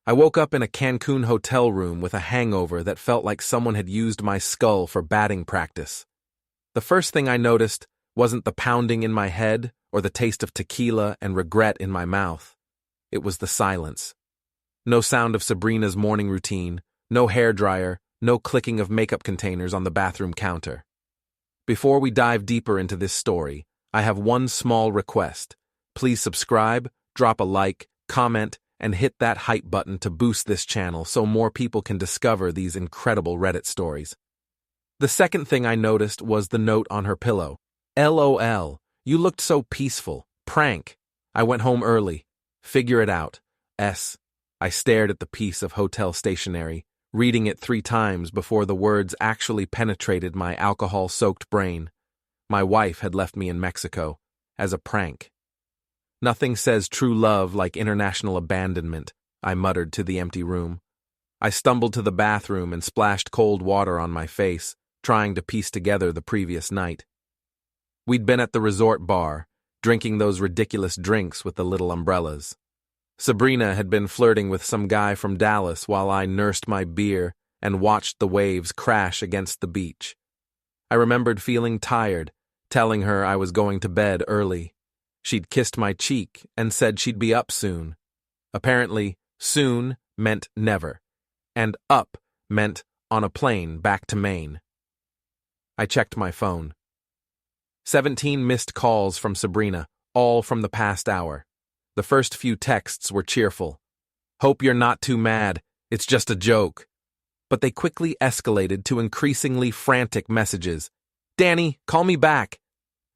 I woke up in a Cancun hotel room with a hangover that felt like someone had used my skull for batting practice. The first thing I noticed wasn't the pounding in my head or the taste of tequila and regret in my mouth. It was the silence. No sound of Sabrina's morning routine, no hairdryer, no clicking of makeup containers on the bathroom counter. Before we dive deeper into this story, I have one small request. Please subscribe, drop a like, comment, and hit that hype button to boost this channel so more people can discover these incredible Reddit stories. The second thing I noticed was the note on her pillow. LOL, you looked so peaceful. Prank. I went home early. Figure it out. S. I stared at the piece of hotel stationery, reading it 3 times before the words actually penetrated my alcohol-soaked brain. My wife had left me in Mexico, as a prank. Nothing says true love like international abandonment, I muttered to the empty room. I stumbled to the bathroom and splashed cold water on my face, trying to piece together the previous night. We'd been at the resort bar, drinking those ridiculous drinks with the little umbrellas. Sabrina had been flirting with some guy from Dallas while I nursed my beer and watched the waves crash against the beach. I remembered feeling tired, telling her I was going to bed early. She'd kissed my cheek and said she'd be up soon. Apparently, soon meant never, and up meant on a plane back to Maine. I checked my phone. 17 missed calls from Sabrina, all from the past hour. The first few texts were cheerful. Hope you're not too mad, it's just a joke. But they quickly escalated to increasingly frantic messages. Danny, call me back.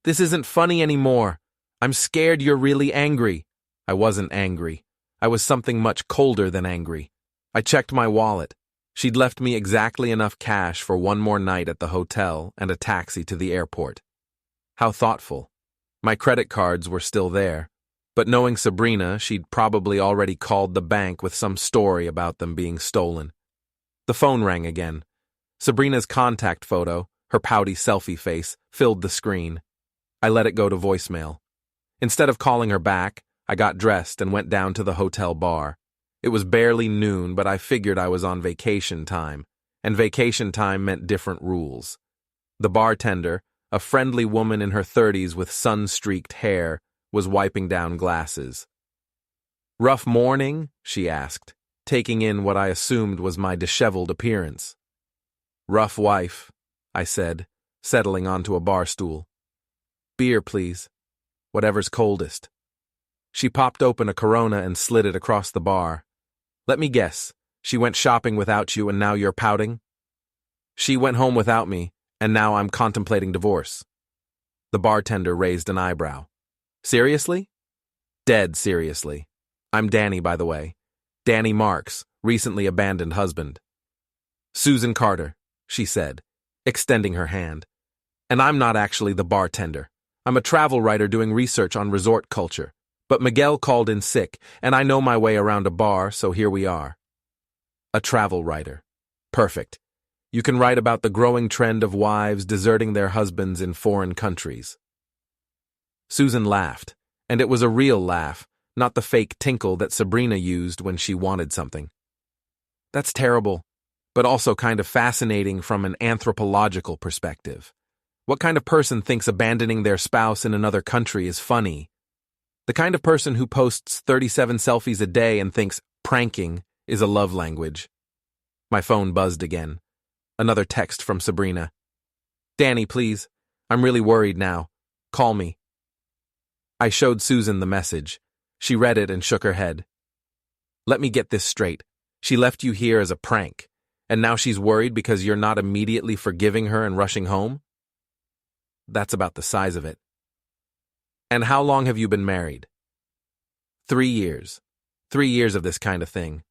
This isn't funny anymore. I'm scared you're really angry. I wasn't angry. I was something much colder than angry. I checked my wallet. She'd left me exactly enough cash for one more night at the hotel and a taxi to the airport. How thoughtful. My credit cards were still there, but knowing Sabrina, she'd probably already called the bank with some story about them being stolen. The phone rang again. Sabrina's contact photo, her pouty selfie face, filled the screen. I let it go to voicemail. Instead of calling her back, I got dressed and went down to the hotel bar. It was barely noon, but I figured I was on vacation time, and vacation time meant different rules. The bartender, a friendly woman in her 30s with sun-streaked hair, was wiping down glasses. Rough morning? She asked, taking in what I assumed was my disheveled appearance. Rough wife, I said, settling onto a bar stool. Beer, please. Whatever's coldest. She popped open a Corona and slid it across the bar. Let me guess, she went shopping without you and now you're pouting? She went home without me, and now I'm contemplating divorce. The bartender raised an eyebrow. Seriously? Dead seriously. I'm Danny, by the way. Danny Marks, recently abandoned husband. Susan Carter, she said, extending her hand. And I'm not actually the bartender. I'm a travel writer doing research on resort culture. But Miguel called in sick, and I know my way around a bar, so here we are. A travel writer. Perfect. You can write about the growing trend of wives deserting their husbands in foreign countries. Susan laughed, and it was a real laugh, not the fake tinkle that Sabrina used when she wanted something. That's terrible, but also kind of fascinating from an anthropological perspective. What kind of person thinks abandoning their spouse in another country is funny? The kind of person who posts 37 selfies a day and thinks pranking is a love language. My phone buzzed again. Another text from Sabrina. Danny, please. I'm really worried now. Call me. I showed Susan the message. She read it and shook her head. Let me get this straight. She left you here as a prank, and now she's worried because you're not immediately forgiving her and rushing home? That's about the size of it. And how long have you been married? 3 years. 3 years of this kind of thing.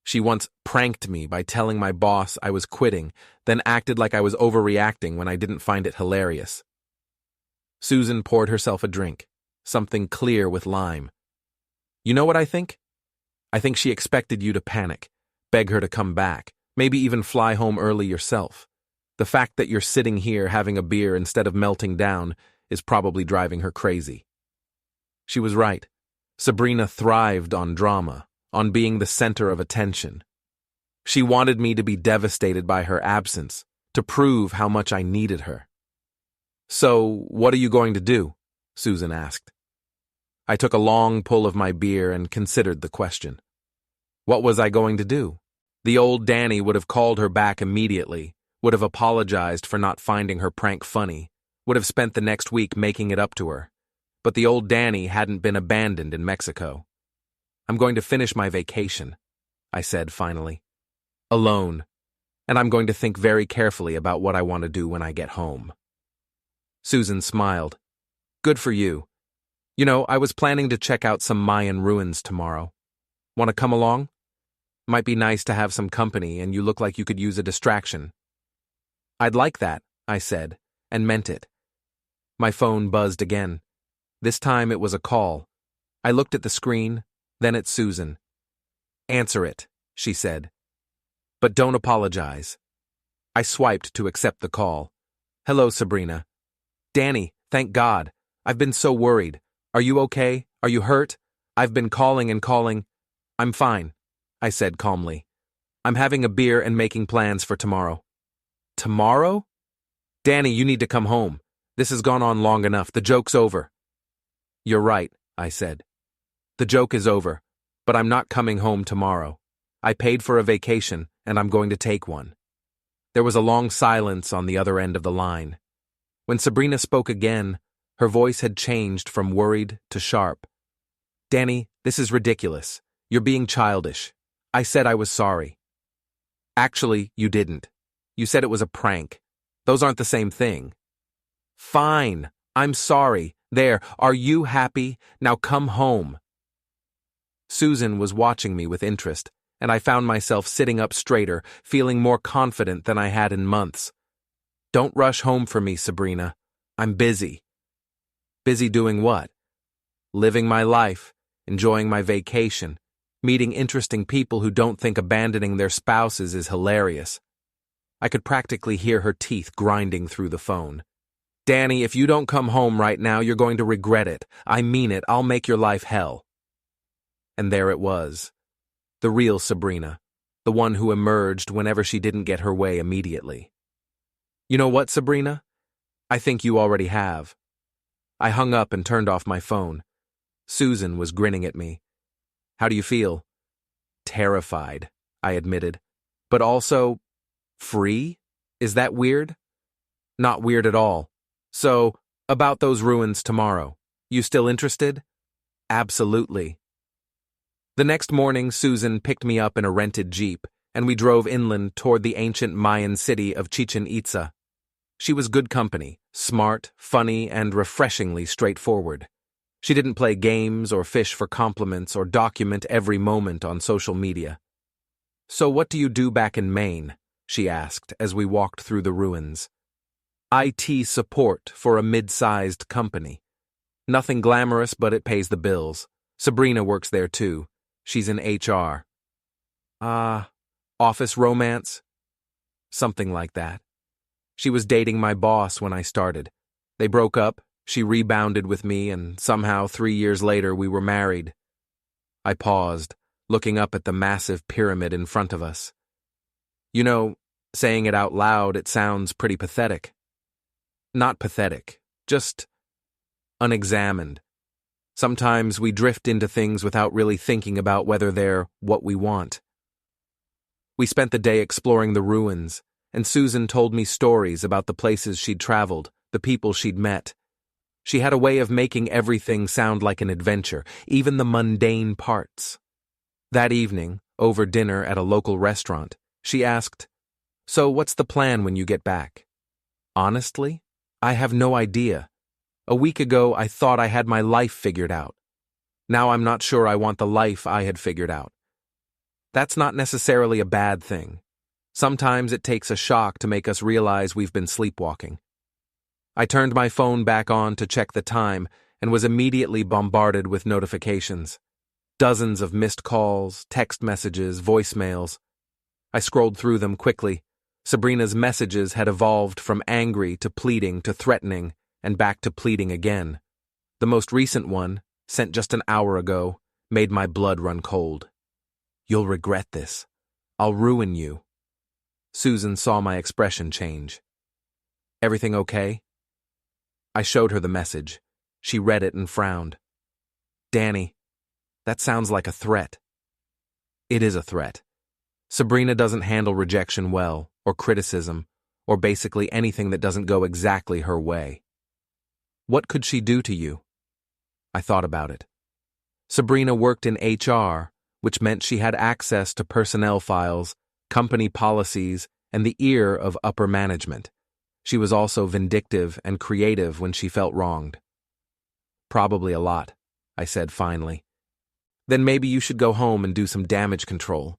She once pranked me by telling my boss I was quitting, then acted like I was overreacting when I didn't find it hilarious. Susan poured herself a drink, something clear with lime. You know what I think? I think she expected you to panic, beg her to come back, maybe even fly home early yourself. The fact that you're sitting here having a beer instead of melting down is probably driving her crazy. She was right. Sabrina thrived on drama, on being the center of attention. She wanted me to be devastated by her absence, to prove how much I needed her. "So, what are you going to do?" Susan asked. I took a long pull of my beer and considered the question. What was I going to do? The old Danny would have called her back immediately, would have apologized for not finding her prank funny, would have spent the next week making it up to her. But the old Danny hadn't been abandoned in Mexico. "I'm going to finish my vacation," I said finally. "Alone. And I'm going to think very carefully about what I want to do when I get home." Susan smiled. "Good for you. You know, I was planning to check out some Mayan ruins tomorrow. Want to come along? Might be nice to have some company, and you look like you could use a distraction." "I'd like that," I said, and meant it. My phone buzzed again. This time it was a call. I looked at the screen, then at Susan. "Answer it," she said. "But don't apologize." I swiped to accept the call. "Hello, Sabrina." "Danny, thank God. I've been so worried. Are you okay? Are you hurt? I've been calling and calling." "I'm fine," I said calmly. "I'm having a beer and making plans for tomorrow." "Tomorrow?" "Danny, you need to come home. This has gone on long enough. The joke's over." "You're right," I said. "The joke is over, but I'm not coming home tomorrow. I paid for a vacation, and I'm going to take one." There was a long silence on the other end of the line. When Sabrina spoke again, her voice had changed from worried to sharp. "Danny, this is ridiculous. You're being childish. I said I was sorry." "Actually, you didn't. You said it was a prank. Those aren't the same thing." "Fine. I'm sorry. There, are you happy? Now come home." Susan was watching me with interest, and I found myself sitting up straighter, feeling more confident than I had in months. "Don't rush home for me, Sabrina. I'm busy." "Busy doing what?" "Living my life, enjoying my vacation, meeting interesting people who don't think abandoning their spouses is hilarious." I could practically hear her teeth grinding through the phone. "Danny, if you don't come home right now, you're going to regret it. I mean it. I'll make your life hell." And there it was. The real Sabrina. The one who emerged whenever she didn't get her way immediately. "You know what, Sabrina? I think you already have." I hung up and turned off my phone. Susan was grinning at me. "How do you feel?" "Terrified," I admitted. "But also, free? Is that weird?" "Not weird at all. So, about those ruins tomorrow. You still interested?" "Absolutely." The next morning, Susan picked me up in a rented Jeep, and we drove inland toward the ancient Mayan city of Chichen Itza. She was good company, smart, funny, and refreshingly straightforward. She didn't play games or fish for compliments or document every moment on social media. "So what do you do back in Maine?" she asked as we walked through the ruins. "IT support for a mid-sized company. Nothing glamorous, but it pays the bills. Sabrina works there too. She's in HR. Office romance?" "Something like that. She was dating my boss when I started. They broke up, she rebounded with me, and somehow 3 years later we were married." I paused, looking up at the massive pyramid in front of us. "You know, saying it out loud, it sounds pretty pathetic." "Not pathetic, just unexamined. Sometimes we drift into things without really thinking about whether they're what we want." We spent the day exploring the ruins, and Susan told me stories about the places she'd traveled, the people she'd met. She had a way of making everything sound like an adventure, even the mundane parts. That evening, over dinner at a local restaurant, she asked, "So what's the plan when you get back?" "Honestly, I have no idea. A week ago, I thought I had my life figured out. Now I'm not sure I want the life I had figured out. That's not necessarily a bad thing. Sometimes it takes a shock to make us realize we've been sleepwalking." I turned my phone back on to check the time and was immediately bombarded with notifications. Dozens of missed calls, text messages, voicemails. I scrolled through them quickly. Sabrina's messages had evolved from angry to pleading to threatening, and back to pleading again. The most recent one, sent just an hour ago, made my blood run cold. You'll regret this. I'll ruin you. Susan saw my expression change. Everything okay? I showed her the message. She read it and frowned. Danny, that sounds like a threat. It is a threat. Sabrina doesn't handle rejection well, or criticism, or basically anything that doesn't go exactly her way. What could she do to you? I thought about it. Sabrina worked in HR, which meant she had access to personnel files, company policies, and the ear of upper management. She was also vindictive and creative when she felt wronged. Probably a lot, I said finally. Then maybe you should go home and do some damage control.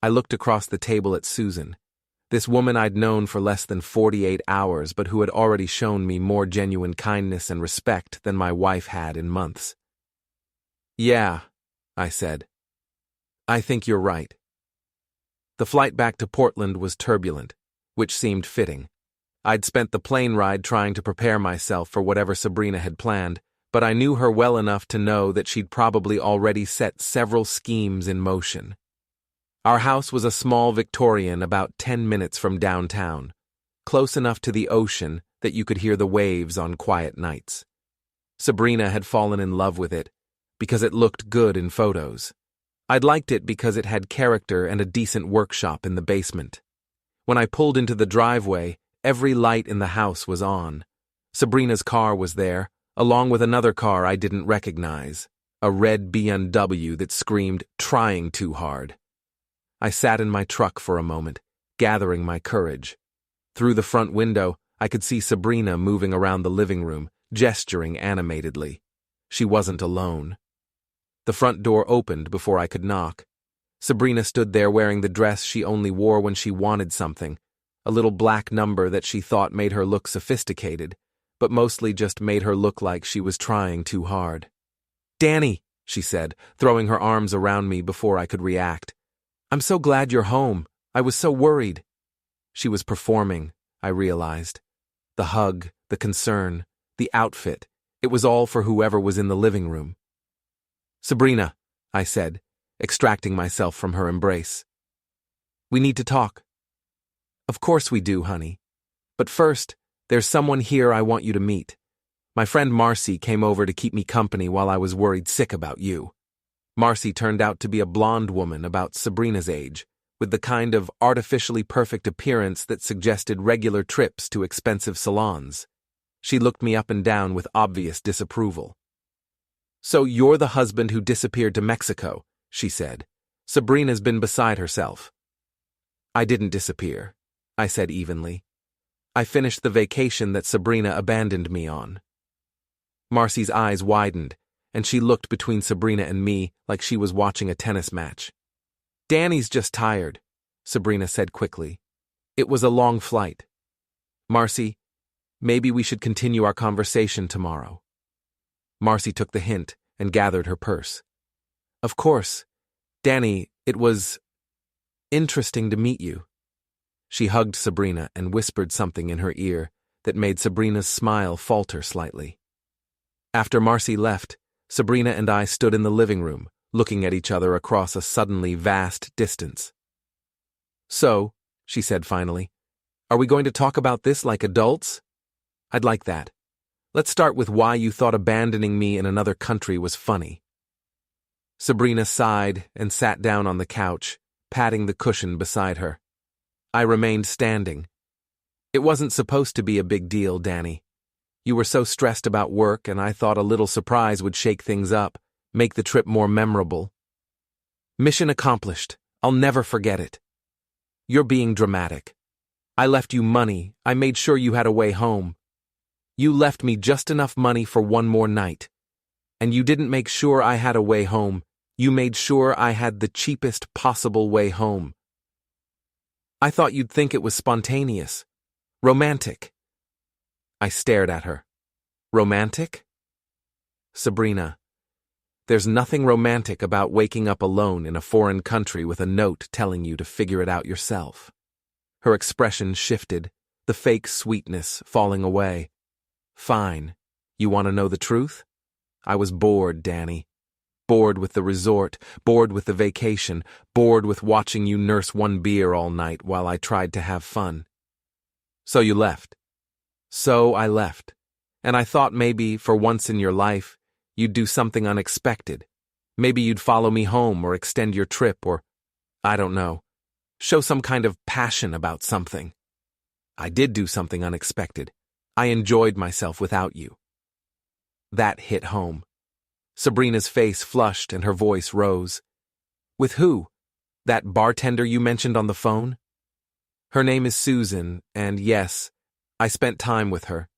I looked across the table at Susan, this woman I'd known for less than 48 hours but who had already shown me more genuine kindness and respect than my wife had in months. Yeah, I said. I think you're right. The flight back to Portland was turbulent, which seemed fitting. I'd spent the plane ride trying to prepare myself for whatever Sabrina had planned, but I knew her well enough to know that she'd probably already set several schemes in motion. Our house was a small Victorian about 10 minutes from downtown, close enough to the ocean that you could hear the waves on quiet nights. Sabrina had fallen in love with it because it looked good in photos. I'd liked it because it had character and a decent workshop in the basement. When I pulled into the driveway, every light in the house was on. Sabrina's car was there, along with another car I didn't recognize, a red BMW that screamed, "Trying too hard." I sat in my truck for a moment, gathering my courage. Through the front window, I could see Sabrina moving around the living room, gesturing animatedly. She wasn't alone. The front door opened before I could knock. Sabrina stood there wearing the dress she only wore when she wanted something, a little black number that she thought made her look sophisticated, but mostly just made her look like she was trying too hard. "Danny," she said, throwing her arms around me before I could react. "I'm so glad you're home. I was so worried." She was performing, I realized. The hug, the concern, the outfit, it was all for whoever was in the living room. "Sabrina," I said, extracting myself from her embrace. "We need to talk." "Of course we do, honey. But first, there's someone here I want you to meet. My friend Marcy came over to keep me company while I was worried sick about you." Marcy turned out to be a blonde woman about Sabrina's age, with the kind of artificially perfect appearance that suggested regular trips to expensive salons. She looked me up and down with obvious disapproval. "So you're the husband who disappeared to Mexico," she said. "Sabrina's been beside herself." "I didn't disappear," I said evenly. "I finished the vacation that Sabrina abandoned me on." Marcy's eyes widened, and she looked between Sabrina and me like she was watching a tennis match. "Danny's just tired," Sabrina said quickly. "It was a long flight. Marcy, maybe we should continue our conversation tomorrow." Marcy took the hint and gathered her purse. "Of course. Danny, it was interesting to meet you." She hugged Sabrina and whispered something in her ear that made Sabrina's smile falter slightly. After Marcy left, Sabrina and I stood in the living room, looking at each other across a suddenly vast distance. "So," she said finally, "are we going to talk about this like adults?" "I'd like that. Let's start with why you thought abandoning me in another country was funny." Sabrina sighed and sat down on the couch, patting the cushion beside her. I remained standing. "It wasn't supposed to be a big deal, Danny. You were so stressed about work, and I thought a little surprise would shake things up, make the trip more memorable. Mission accomplished. I'll never forget it. You're being dramatic. I left you money. I made sure you had a way home. You left me just enough money for one more night. And you didn't make sure I had a way home. You made sure I had the cheapest possible way home. I thought you'd think it was spontaneous. Romantic." I stared at her. "Romantic?" "Sabrina, there's nothing romantic about waking up alone in a foreign country with a note telling you to figure it out yourself." Her expression shifted, the fake sweetness falling away. "Fine. You want to know the truth? I was bored, Danny. Bored with the resort, bored with the vacation, bored with watching you nurse one beer all night while I tried to have fun. So you left. So I left. And I thought maybe, for once in your life, you'd do something unexpected. Maybe you'd follow me home or extend your trip or, I don't know, show some kind of passion about something. I did do something unexpected. I enjoyed myself without you. That hit home. Sabrina's face flushed and her voice rose. With who? That bartender you mentioned on the phone? Her name is Susan, and yes, I spent time with her.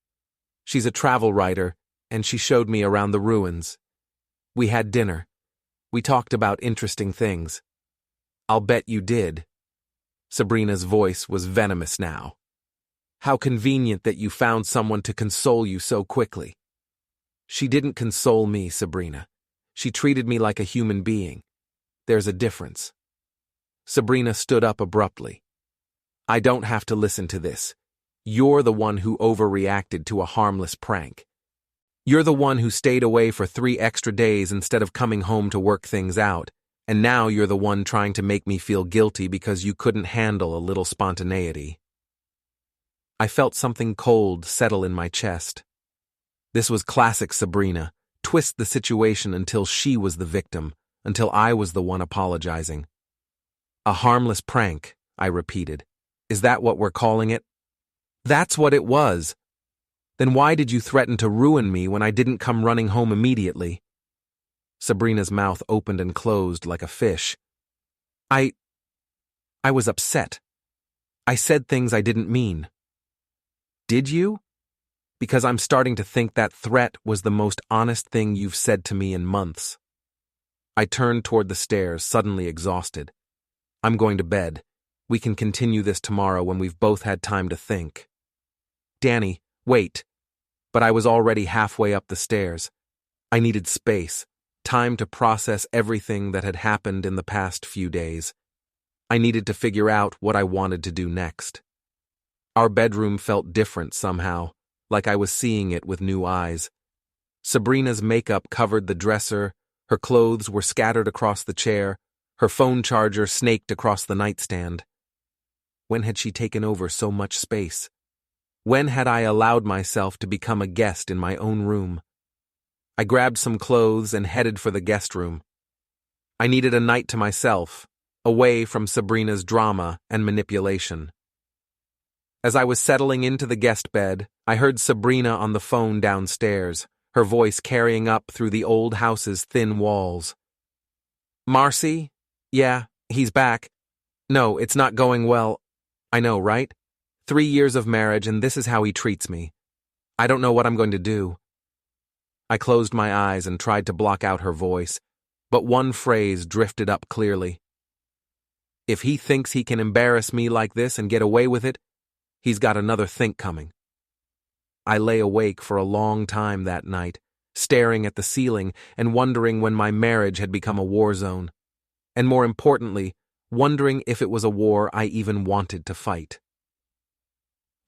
She's a travel writer, and she showed me around the ruins. We had dinner. We talked about interesting things. I'll bet you did. Sabrina's voice was venomous now. How convenient that you found someone to console you so quickly. She didn't console me, Sabrina. She treated me like a human being. There's a difference. Sabrina stood up abruptly. I don't have to listen to this. You're the one who overreacted to a harmless prank. You're the one who stayed away for 3 extra days instead of coming home to work things out, and now you're the one trying to make me feel guilty because you couldn't handle a little spontaneity. I felt something cold settle in my chest. This was classic Sabrina, twist the situation until she was the victim, until I was the one apologizing. A harmless prank, I repeated. Is that what we're calling it? That's what it was. Then why did you threaten to ruin me when I didn't come running home immediately? Sabrina's mouth opened and closed like a fish. I was upset. I said things I didn't mean. Did you? Because I'm starting to think that threat was the most honest thing you've said to me in months. I turned toward the stairs, suddenly exhausted. I'm going to bed. We can continue this tomorrow when we've both had time to think. Danny, wait. But I was already halfway up the stairs. I needed space, time to process everything that had happened in the past few days. I needed to figure out what I wanted to do next. Our bedroom felt different somehow, like I was seeing it with new eyes. Sabrina's makeup covered the dresser, her clothes were scattered across the chair, her phone charger snaked across the nightstand. When had she taken over so much space? When had I allowed myself to become a guest in my own room? I grabbed some clothes and headed for the guest room. I needed a night to myself, away from Sabrina's drama and manipulation. As I was settling into the guest bed, I heard Sabrina on the phone downstairs, her voice carrying up through the old house's thin walls. Marcy? Yeah, he's back. No, it's not going well. I know, right? 3 years of marriage and this is how he treats me. I don't know what I'm going to do. I closed my eyes and tried to block out her voice, but one phrase drifted up clearly. If he thinks he can embarrass me like this and get away with it, he's got another think coming. I lay awake for a long time that night, staring at the ceiling and wondering when my marriage had become a war zone. And more importantly, wondering if it was a war I even wanted to fight.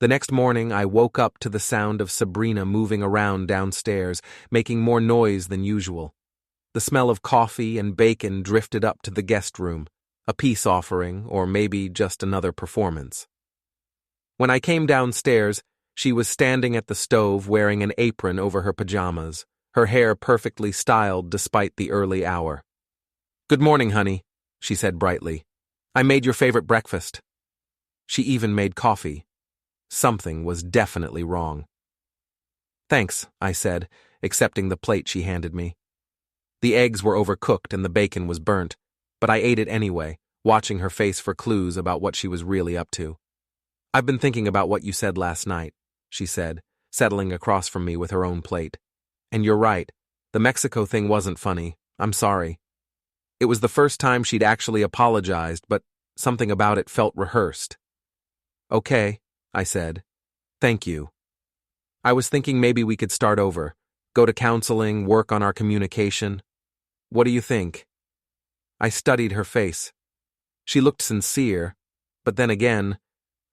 The next morning, I woke up to the sound of Sabrina moving around downstairs, making more noise than usual. The smell of coffee and bacon drifted up to the guest room, a peace offering or maybe just another performance. When I came downstairs, she was standing at the stove wearing an apron over her pajamas, her hair perfectly styled despite the early hour. "Good morning, honey," she said brightly. "I made your favorite breakfast." She even made coffee. Something was definitely wrong. "Thanks," I said, accepting the plate she handed me. The eggs were overcooked and the bacon was burnt, but I ate it anyway, watching her face for clues about what she was really up to. "I've been thinking about what you said last night," she said, settling across from me with her own plate. "And you're right, the Mexico thing wasn't funny. I'm sorry." It was the first time she'd actually apologized, but something about it felt rehearsed. "Okay," I said. "Thank you. I was thinking maybe we could start over, go to counseling, work on our communication. What do you think?" I studied her face. She looked sincere, but then again,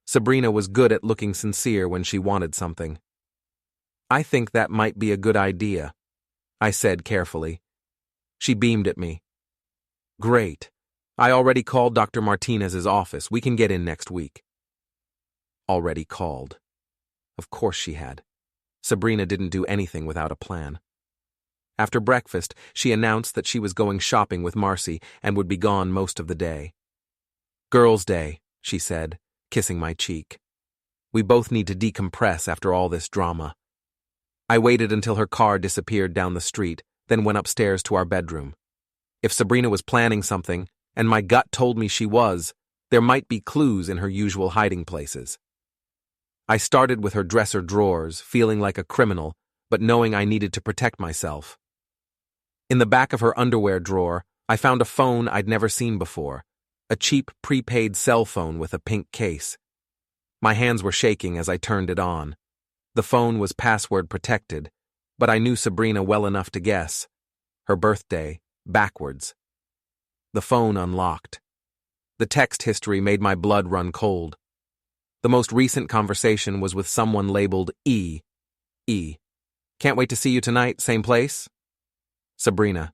Sabrina was good at looking sincere when she wanted something. "I think that might be a good idea," I said carefully. She beamed at me. Great. I already called Dr. Martinez's office. We can get in next week. Already called. Of course she had. Sabrina didn't do anything without a plan. After breakfast, she announced that she was going shopping with Marcy and would be gone most of the day. Girls' day, she said, kissing my cheek. We both need to decompress after all this drama. I waited until her car disappeared down the street, then went upstairs to our bedroom. If Sabrina was planning something, and my gut told me she was, there might be clues in her usual hiding places. I started with her dresser drawers, feeling like a criminal, but knowing I needed to protect myself. In the back of her underwear drawer, I found a phone I'd never seen before, a cheap prepaid cell phone with a pink case. My hands were shaking as I turned it on. The phone was password protected, but I knew Sabrina well enough to guess. Her birthday, backwards. The phone unlocked. The text history made my blood run cold. The most recent conversation was with someone labeled E. E. Can't wait to see you tonight, same place? Sabrina.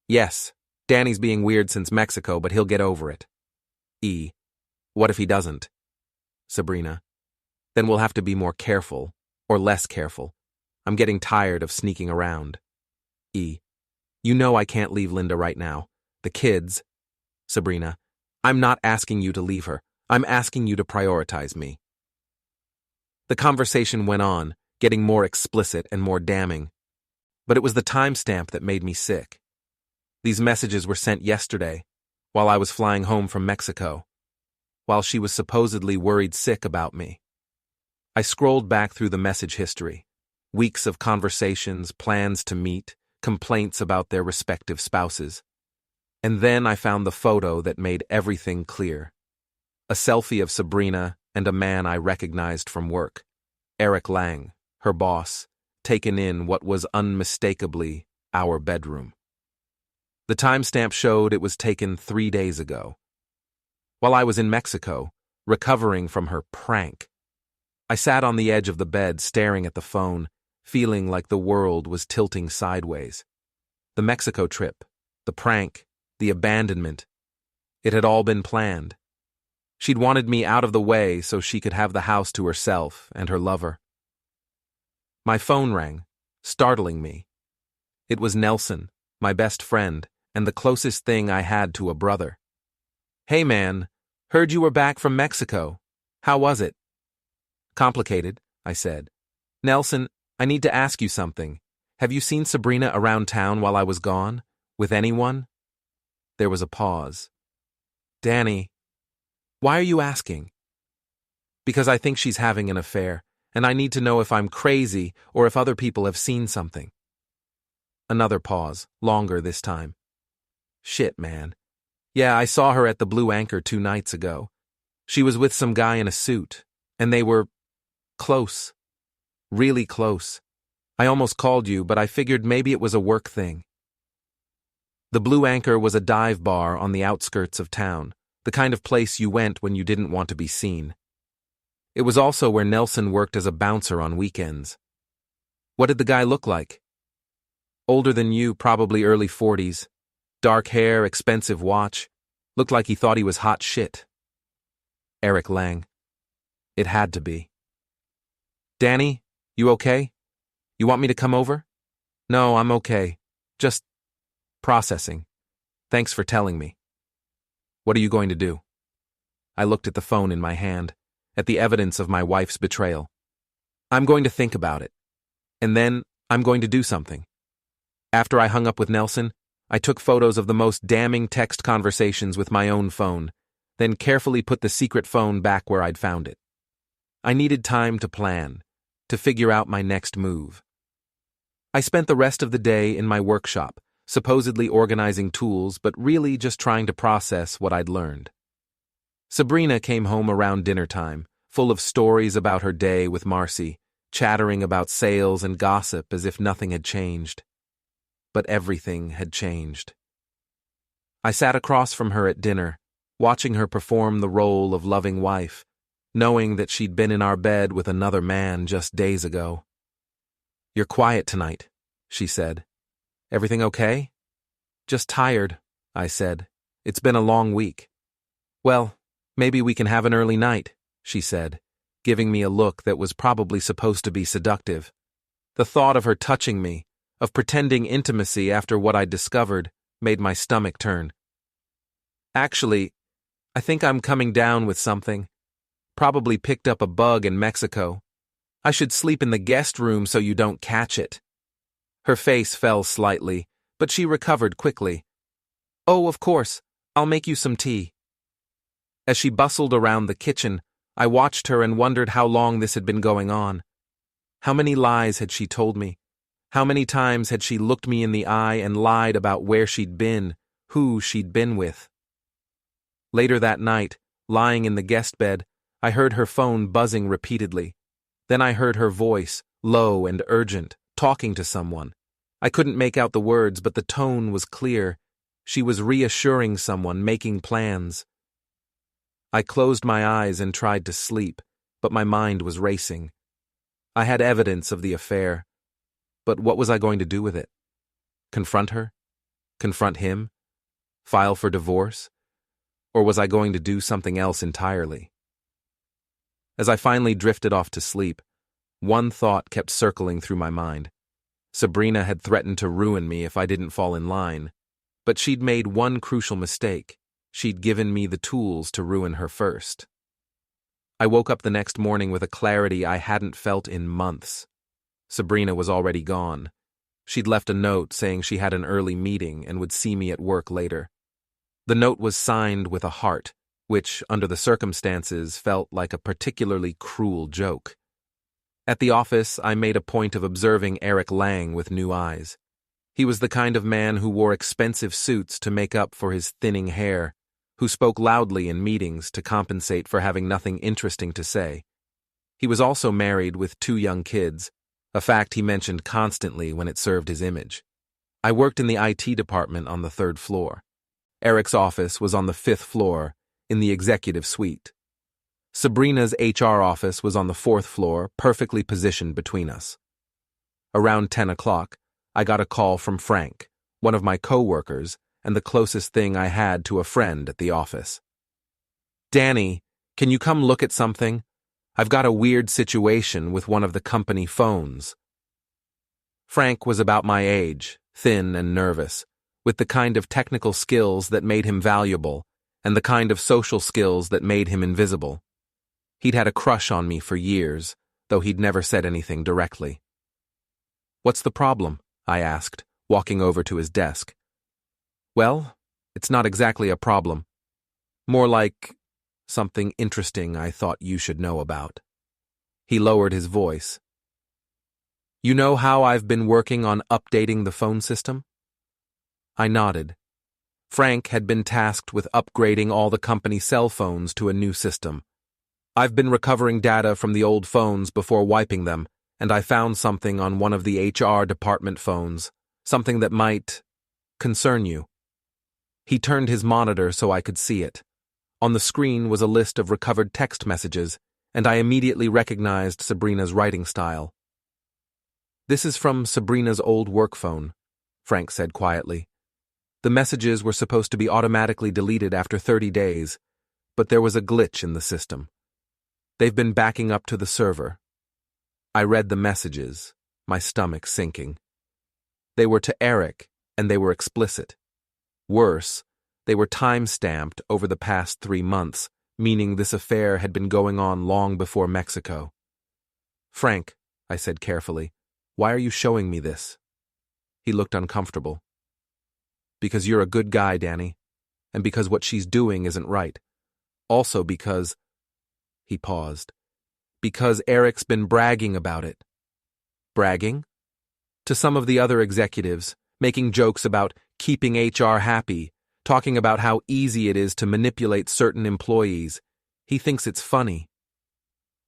Yes, Danny's being weird since Mexico, but he'll get over it. E. What if he doesn't? Sabrina. Then we'll have to be more careful, or less careful. I'm getting tired of sneaking around. E. You know I can't leave Linda right now. The kids. Sabrina. I'm not asking you to leave her. I'm asking you to prioritize me. The conversation went on, getting more explicit and more damning. But it was the timestamp that made me sick. These messages were sent yesterday, while I was flying home from Mexico, while she was supposedly worried sick about me. I scrolled back through the message history. Weeks of conversations, plans to meet, complaints about their respective spouses. And then I found the photo that made everything clear. A selfie of Sabrina and a man I recognized from work, Eric Lang, her boss, taken in what was unmistakably our bedroom. The timestamp showed it was taken 3 days ago. While I was in Mexico, recovering from her prank, I sat on the edge of the bed staring at the phone, feeling like the world was tilting sideways. The Mexico trip, the prank, the abandonment, it had all been planned. She'd wanted me out of the way so she could have the house to herself and her lover. My phone rang, startling me. It was Nelson, my best friend, and the closest thing I had to a brother. Hey man, heard you were back from Mexico. How was it? Complicated, I said. Nelson, I need to ask you something. Have you seen Sabrina around town while I was gone? With anyone? There was a pause. Danny, why are you asking? Because I think she's having an affair, and I need to know if I'm crazy or if other people have seen something. Another pause, longer this time. Shit, man. Yeah, I saw her at the Blue Anchor 2 nights ago. She was with some guy in a suit, and they were close. Really close. I almost called you, but I figured maybe it was a work thing. The Blue Anchor was a dive bar on the outskirts of town, the kind of place you went when you didn't want to be seen. It was also where Nelson worked as a bouncer on weekends. What did the guy look like? Older than you, probably early 40s. Dark hair, expensive watch. Looked like he thought he was hot shit. Eric Lang. It had to be. Danny, you okay? You want me to come over? No, I'm okay. Just processing. Thanks for telling me. What are you going to do? I looked at the phone in my hand, at the evidence of my wife's betrayal. I'm going to think about it. And then I'm going to do something. After I hung up with Nelson, I took photos of the most damning text conversations with my own phone, then carefully put the secret phone back where I'd found it. I needed time to plan, to figure out my next move. I spent the rest of the day in my workshop, supposedly organizing tools, but really just trying to process what I'd learned. Sabrina came home around dinner time, full of stories about her day with Marcy, chattering about sales and gossip as if nothing had changed. But everything had changed. I sat across from her at dinner, watching her perform the role of loving wife, knowing that she'd been in our bed with another man just days ago. You're quiet tonight, she said. Everything okay? Just tired, I said. It's been a long week. Well, maybe we can have an early night, she said, giving me a look that was probably supposed to be seductive. The thought of her touching me, of pretending intimacy after what I'd discovered, made my stomach turn. Actually, I think I'm coming down with something. Probably picked up a bug in Mexico. I should sleep in the guest room so you don't catch it. Her face fell slightly, but she recovered quickly. Oh, of course, I'll make you some tea. As she bustled around the kitchen, I watched her and wondered how long this had been going on. How many lies had she told me? How many times had she looked me in the eye and lied about where she'd been, who she'd been with? Later that night, lying in the guest bed, I heard her phone buzzing repeatedly. Then I heard her voice, low and urgent, talking to someone. I couldn't make out the words, but the tone was clear. She was reassuring someone, making plans. I closed my eyes and tried to sleep, but my mind was racing. I had evidence of the affair, but what was I going to do with it? Confront her? Confront him? File for divorce? Or was I going to do something else entirely? As I finally drifted off to sleep, one thought kept circling through my mind. Sabrina had threatened to ruin me if I didn't fall in line, but she'd made one crucial mistake. She'd given me the tools to ruin her first. I woke up the next morning with a clarity I hadn't felt in months. Sabrina was already gone. She'd left a note saying she had an early meeting and would see me at work later. The note was signed with a heart, which, under the circumstances, felt like a particularly cruel joke. At the office, I made a point of observing Eric Lang with new eyes. He was the kind of man who wore expensive suits to make up for his thinning hair, who spoke loudly in meetings to compensate for having nothing interesting to say. He was also married with 2 young kids, a fact he mentioned constantly when it served his image. I worked in the IT department on the 3rd floor. Eric's office was on the 5th floor, in the executive suite. Sabrina's HR office was on the 4th floor, perfectly positioned between us. Around 10 o'clock, I got a call from Frank, one of my co-workers, and the closest thing I had to a friend at the office. Danny, can you come look at something? I've got a weird situation with one of the company phones. Frank was about my age, thin and nervous, with the kind of technical skills that made him valuable and the kind of social skills that made him invisible. He'd had a crush on me for years, though he'd never said anything directly. What's the problem? I asked, walking over to his desk. Well, it's not exactly a problem. More like something interesting I thought you should know about. He lowered his voice. You know how I've been working on updating the phone system? I nodded. Frank had been tasked with upgrading all the company cell phones to a new system. I've been recovering data from the old phones before wiping them, and I found something on one of the HR department phones, something that might concern you. He turned his monitor so I could see it. On the screen was a list of recovered text messages, and I immediately recognized Sabrina's writing style. This is from Sabrina's old work phone, Frank said quietly. The messages were supposed to be automatically deleted after 30 days, but there was a glitch in the system. They've been backing up to the server. I read the messages, my stomach sinking. They were to Eric, and they were explicit. Worse, they were time-stamped over the past 3 months, meaning this affair had been going on long before Mexico. Frank, I said carefully, why are you showing me this? He looked uncomfortable. Because you're a good guy, Danny, and because what she's doing isn't right. Also because... He paused. Because Eric's been bragging about it. Bragging? To some of the other executives, making jokes about keeping HR happy, talking about how easy it is to manipulate certain employees. He thinks it's funny.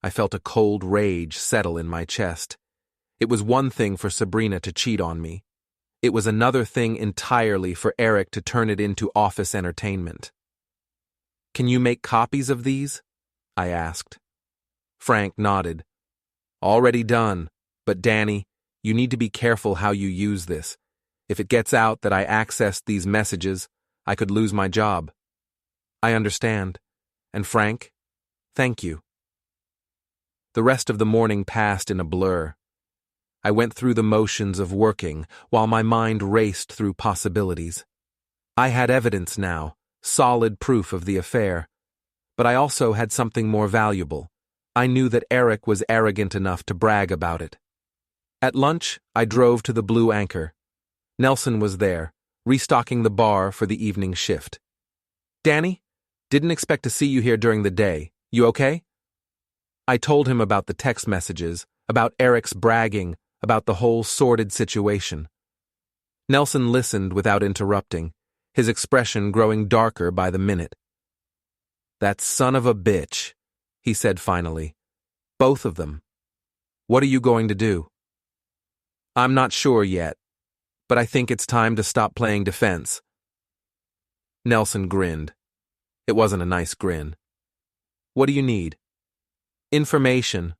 I felt a cold rage settle in my chest. It was one thing for Sabrina to cheat on me. It was another thing entirely for Eric to turn it into office entertainment. Can you make copies of these? I asked. Frank nodded. Already done, but Danny, you need to be careful how you use this. If it gets out that I accessed these messages, I could lose my job. I understand. And Frank, thank you. The rest of the morning passed in a blur. I went through the motions of working while my mind raced through possibilities. I had evidence now, solid proof of the affair. But I also had something more valuable. I knew that Eric was arrogant enough to brag about it. At lunch, I drove to the Blue Anchor. Nelson was there, restocking the bar for the evening shift. Danny, didn't expect to see you here during the day. You okay? I told him about the text messages, about Eric's bragging, about the whole sordid situation. Nelson listened without interrupting, his expression growing darker by the minute. That son of a bitch, he said finally. Both of them. What are you going to do? I'm not sure yet, but I think it's time to stop playing defense. Nelson grinned. It wasn't a nice grin. What do you need? Information.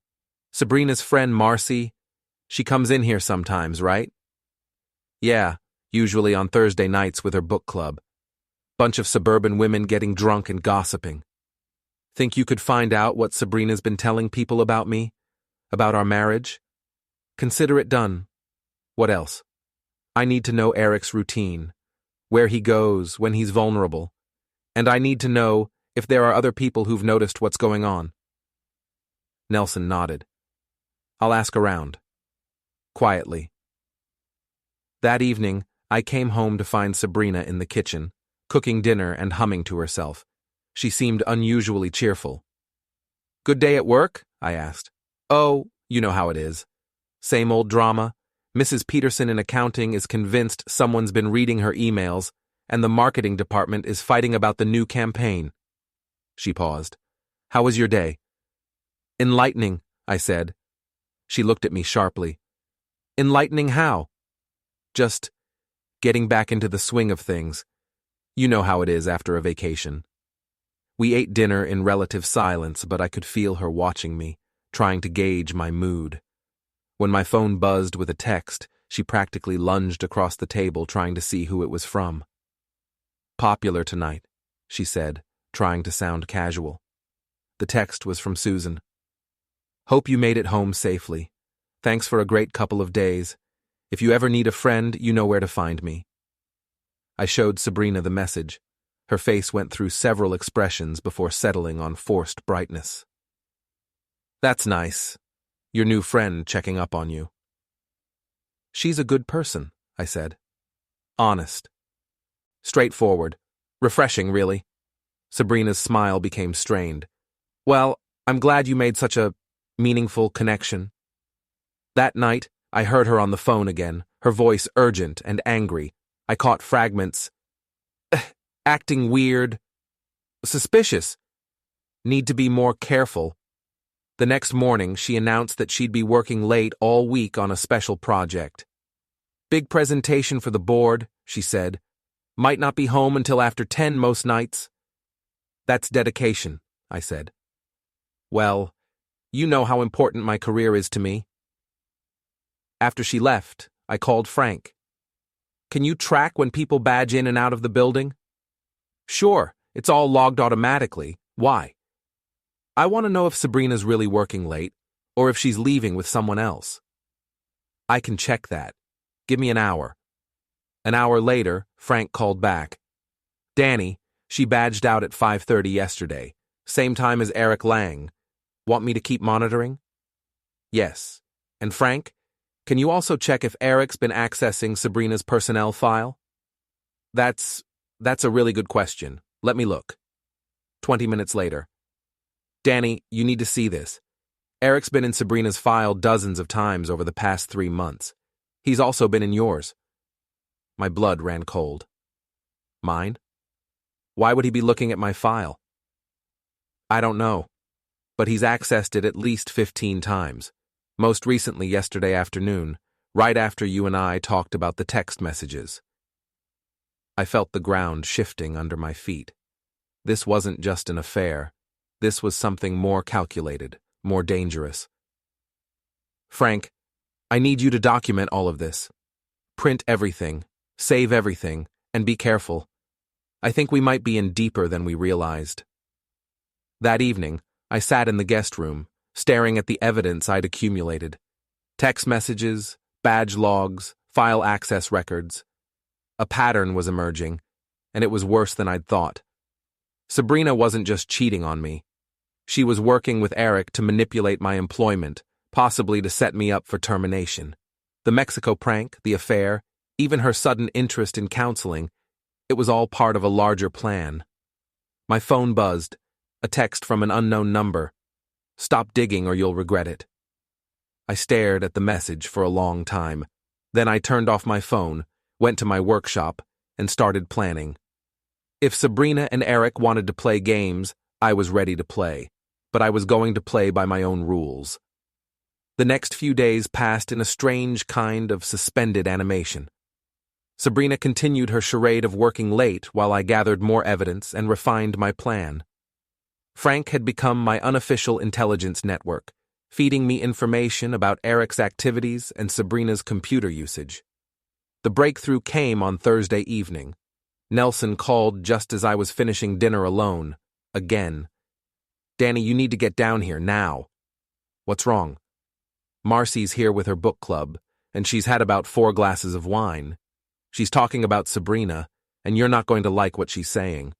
Sabrina's friend Marcy, she comes in here sometimes, right? Yeah, usually on Thursday nights with her book club. Bunch of suburban women getting drunk and gossiping. Think you could find out what Sabrina's been telling people about me? About our marriage? Consider it done. What else? I need to know Eric's routine, where he goes when he's vulnerable, and I need to know if there are other people who've noticed what's going on. Nelson nodded. I'll ask around. Quietly. That evening, I came home to find Sabrina in the kitchen, cooking dinner and humming to herself. She seemed unusually cheerful. Good day at work? I asked. Oh, you know how it is. Same old drama. Mrs. Peterson in accounting is convinced someone's been reading her emails, and the marketing department is fighting about the new campaign. She paused. How was your day? Enlightening, I said. She looked at me sharply. Enlightening how? Just getting back into the swing of things. You know how it is after a vacation. We ate dinner in relative silence, but I could feel her watching me, trying to gauge my mood. When my phone buzzed with a text, she practically lunged across the table trying to see who it was from. Popular tonight, she said, trying to sound casual. The text was from Susan. Hope you made it home safely. Thanks for a great couple of days. If you ever need a friend, you know where to find me. I showed Sabrina the message. Her face went through several expressions before settling on forced brightness. That's nice. Your new friend checking up on you. She's a good person, I said. Honest. Straightforward. Refreshing, really. Sabrina's smile became strained. Well, I'm glad you made such a meaningful connection. That night, I heard her on the phone again, her voice urgent and angry. I caught fragments. Acting weird. Suspicious. Need to be more careful. The next morning, she announced that she'd be working late all week on a special project. Big presentation for the board, she said. Might not be home until after 10 most nights. That's dedication, I said. Well, you know how important my career is to me. After she left, I called Frank. Can you track when people badge in and out of the building? Sure, it's all logged automatically. Why? I want to know if Sabrina's really working late, or if she's leaving with someone else. I can check that. Give me an hour. An hour later, Frank called back. Danny, she badged out at 5:30 yesterday, same time as Eric Lang. Want me to keep monitoring? Yes. And Frank, can you also check if Eric's been accessing Sabrina's personnel file? That's a really good question. Let me look. 20 minutes later. Danny, you need to see this. Eric's been in Sabrina's file dozens of times over the past 3 months. He's also been in yours. My blood ran cold. Mine? Why would he be looking at my file? I don't know, but he's accessed it at least 15 times. Most recently yesterday afternoon, right after you and I talked about the text messages. I felt the ground shifting under my feet. This wasn't just an affair. This was something more calculated, more dangerous. Frank, I need you to document all of this. Print everything. Save everything, and be careful. I think we might be in deeper than we realized. That evening, I sat in the guest room, staring at the evidence I'd accumulated. Text messages, badge logs, file access records. A pattern was emerging, and it was worse than I'd thought. Sabrina wasn't just cheating on me. She was working with Eric to manipulate my employment, possibly to set me up for termination. The Mexico prank, the affair, even her sudden interest in counseling, it was all part of a larger plan. My phone buzzed, a text from an unknown number. Stop digging or you'll regret it. I stared at the message for a long time. Then I turned off my phone, went to my workshop, and started planning. If Sabrina and Eric wanted to play games, I was ready to play, but I was going to play by my own rules. The next few days passed in a strange kind of suspended animation. Sabrina continued her charade of working late while I gathered more evidence and refined my plan. Frank had become my unofficial intelligence network, feeding me information about Eric's activities and Sabrina's computer usage. The breakthrough came on Thursday evening. Nelson called just as I was finishing dinner alone, again. "Danny, you need to get down here now." "What's wrong?" "Marcy's here with her book club, and she's had about 4 glasses of wine. She's talking about Sabrina, and you're not going to like what she's saying."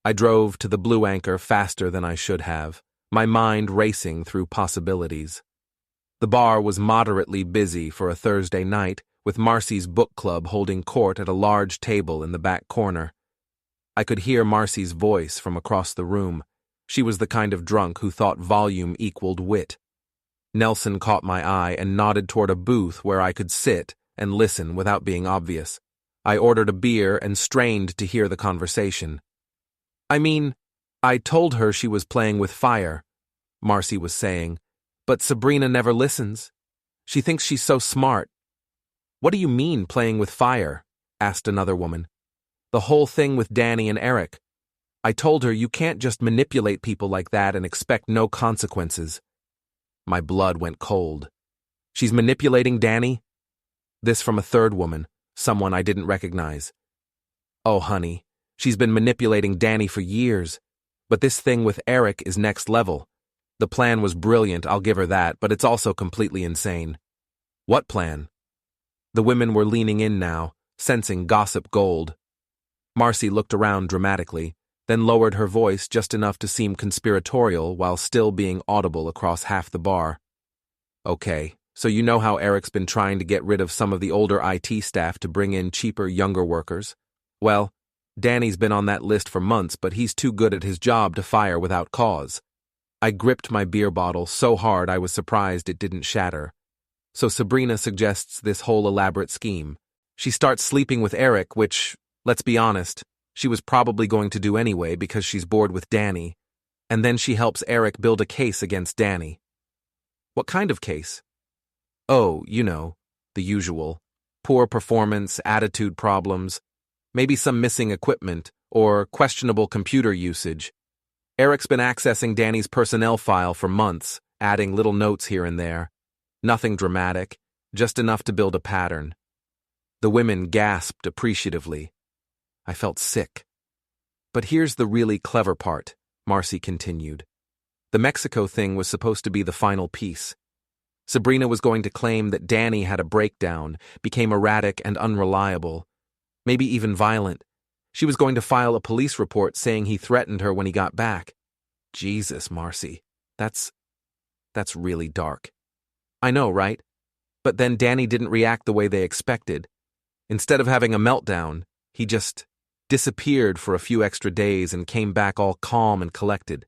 I drove to the Blue Anchor faster than I should have, my mind racing through possibilities. The bar was moderately busy for a Thursday night, with Marcy's book club holding court at a large table in the back corner. I could hear Marcy's voice from across the room. She was the kind of drunk who thought volume equaled wit. Nelson caught my eye and nodded toward a booth where I could sit and listen without being obvious. I ordered a beer and strained to hear the conversation. I told her she was playing with fire," Marcy was saying, "but Sabrina never listens. She thinks she's so smart." "What do you mean, playing with fire?" asked another woman. "The whole thing with Danny and Eric. I told her you can't just manipulate people like that and expect no consequences." My blood went cold. "She's manipulating Danny?" This from a third woman, someone I didn't recognize. "Oh, honey, she's been manipulating Danny for years. But this thing with Eric is next level. The plan was brilliant, I'll give her that, but it's also completely insane." "What plan?" The women were leaning in now, sensing gossip gold. Marcy looked around dramatically, then lowered her voice just enough to seem conspiratorial while still being audible across half the bar. "Okay, so you know how Eric's been trying to get rid of some of the older IT staff to bring in cheaper, younger workers? Well, Danny's been on that list for months, but he's too good at his job to fire without cause." I gripped my beer bottle so hard I was surprised it didn't shatter. So Sabrina suggests this whole elaborate scheme. She starts sleeping with Eric, which, let's be honest, she was probably going to do anyway because she's bored with Danny, and then she helps Eric build a case against Danny. "What kind of case?" "Oh, you know, the usual. Poor performance, attitude problems, maybe some missing equipment, or questionable computer usage. Eric's been accessing Danny's personnel file for months, adding little notes here and there. Nothing dramatic, just enough to build a pattern." The women gasped appreciatively. I felt sick. "But here's the really clever part," Marcy continued. "The Mexico thing was supposed to be the final piece. Sabrina was going to claim that Danny had a breakdown, became erratic and unreliable, maybe even violent. She was going to file a police report saying he threatened her when he got back." Jesus, Marcy, that's really dark. "I know, right? But then Danny didn't react the way they expected. Instead of having a meltdown, he just disappeared for a few extra days and came back all calm and collected.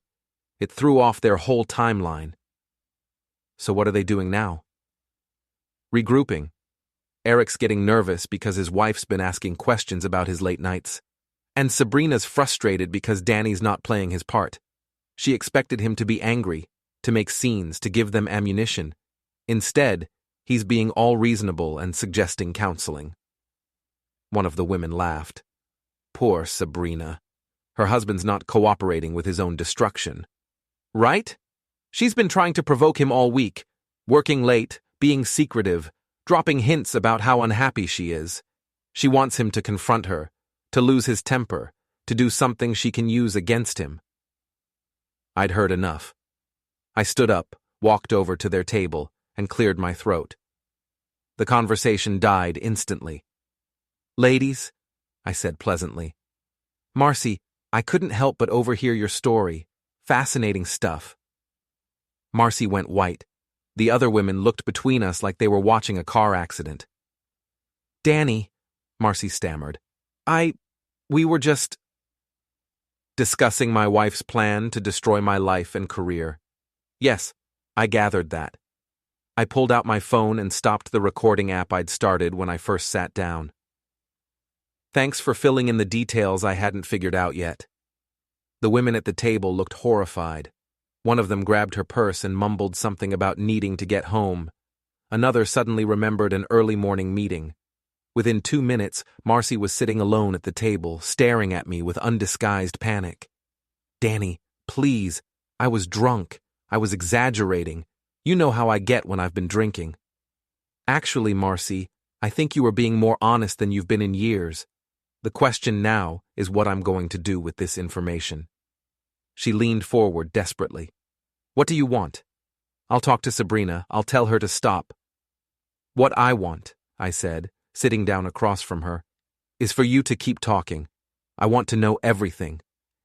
It threw off their whole timeline." "So what are they doing now?" "Regrouping. Eric's getting nervous because his wife's been asking questions about his late nights. And Sabrina's frustrated because Danny's not playing his part. She expected him to be angry, to make scenes, to give them ammunition. Instead, he's being all reasonable and suggesting counseling." One of the women laughed. "Poor Sabrina. Her husband's not cooperating with his own destruction." "Right? She's been trying to provoke him all week, working late, being secretive, dropping hints about how unhappy she is. She wants him to confront her, to lose his temper, to do something she can use against him. I'd heard enough. I stood up, walked over to their table, and cleared my throat. The conversation died instantly. "Ladies," I said pleasantly. "Marcy, I couldn't help but overhear your story. Fascinating stuff." Marcy went white. The other women looked between us like they were watching a car accident. "Danny," Marcy stammered. We were just discussing my wife's plan to destroy my life and career. Yes, I gathered that. I pulled out my phone and stopped the recording app I'd started when I first sat down. Thanks for filling in the details I hadn't figured out yet. The women at the table looked horrified. One of them grabbed her purse and mumbled something about needing to get home. Another suddenly remembered an early morning meeting. Within 2 minutes, Marcy was sitting alone at the table, staring at me with undisguised panic. "Danny, please. I was drunk. I was exaggerating. You know how I get when I've been drinking." "Actually, Marcy, I think you were being more honest than you've been in years. The question now is what I'm going to do with this information." She leaned forward desperately. "What do you want?" "I'll talk to Sabrina. I'll tell her to stop." "What I want," I said, sitting down across from her, "is for you to keep talking. I want to know everything.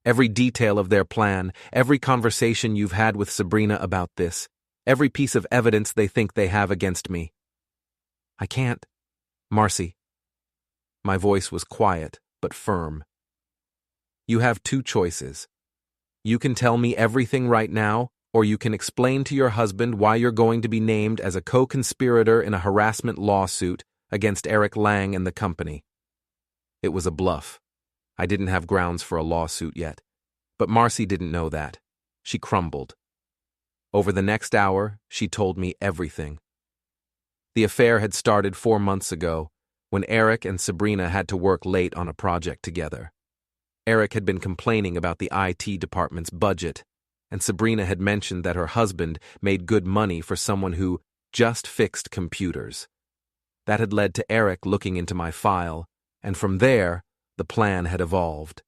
Every detail of their plan, every conversation you've had with Sabrina about this, every piece of evidence they think they have against me." "I can't. Marcy." My voice was quiet, but firm. "You have 2 choices. You can tell me everything right now, or you can explain to your husband why you're going to be named as a co-conspirator in a harassment lawsuit against Eric Lang and the company." It was a bluff. I didn't have grounds for a lawsuit yet. But Marcy didn't know that. She crumbled. Over the next hour, she told me everything. The affair had started 4 months ago, when Eric and Sabrina had to work late on a project together. Eric had been complaining about the IT department's budget, and Sabrina had mentioned that her husband made good money for someone who just fixed computers. That had led to Eric looking into my file, and from there, the plan had evolved.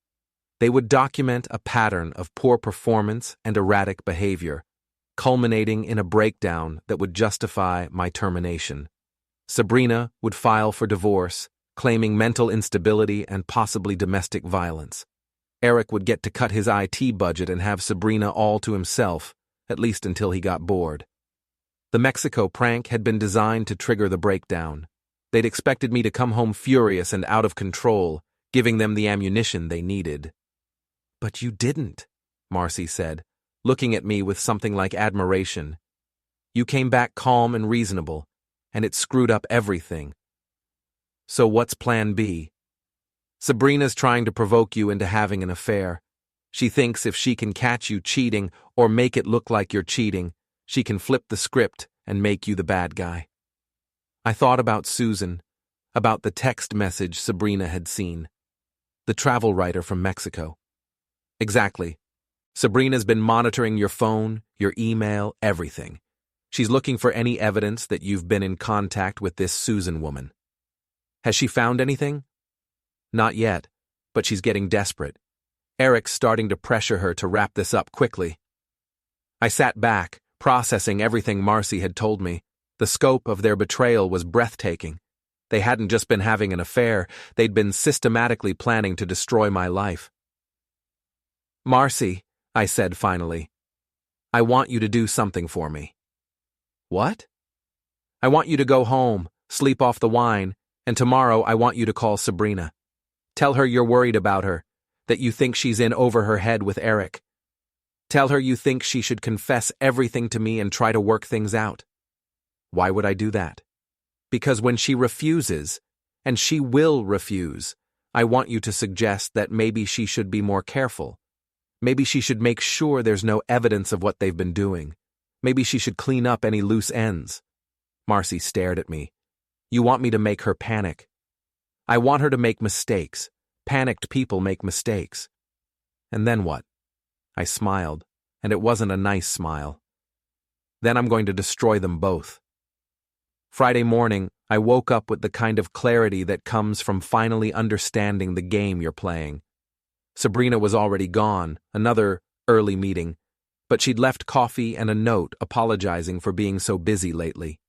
They would document a pattern of poor performance and erratic behavior, culminating in a breakdown that would justify my termination. Sabrina would file for divorce, claiming mental instability and possibly domestic violence. Eric would get to cut his IT budget and have Sabrina all to himself, at least until he got bored. The Mexico prank had been designed to trigger the breakdown. They'd expected me to come home furious and out of control, giving them the ammunition they needed. "But you didn't," Marcy said, looking at me with something like admiration. "You came back calm and reasonable, and it screwed up everything. So what's plan B?" "Sabrina's trying to provoke you into having an affair. She thinks if she can catch you cheating or make it look like you're cheating, she can flip the script and make you the bad guy." I thought about Susan, about the text message Sabrina had seen. The travel writer from Mexico. Exactly. Sabrina's been monitoring your phone, your email, everything. She's looking for any evidence that you've been in contact with this Susan woman. Has she found anything? Not yet, but she's getting desperate. Eric's starting to pressure her to wrap this up quickly. I sat back, processing everything Marcy had told me. The scope of their betrayal was breathtaking. They hadn't just been having an affair, they'd been systematically planning to destroy my life. "Marcy," I said finally, "I want you to do something for me." "What?" "I want you to go home, sleep off the wine, and tomorrow I want you to call Sabrina. Tell her you're worried about her, that you think she's in over her head with Eric. Tell her you think she should confess everything to me and try to work things out." Why would I do that? Because when she refuses, and she will refuse, I want you to suggest that maybe she should be more careful. Maybe she should make sure there's no evidence of what they've been doing. Maybe she should clean up any loose ends. Marcy stared at me. "You want me to make her panic." "I want her to make mistakes. Panicked people make mistakes." "And then what?" I smiled, and it wasn't a nice smile. "Then I'm going to destroy them both." Friday morning, I woke up with the kind of clarity that comes from finally understanding the game you're playing. Sabrina was already gone, another early meeting, but she'd left coffee and a note apologizing for being so busy lately.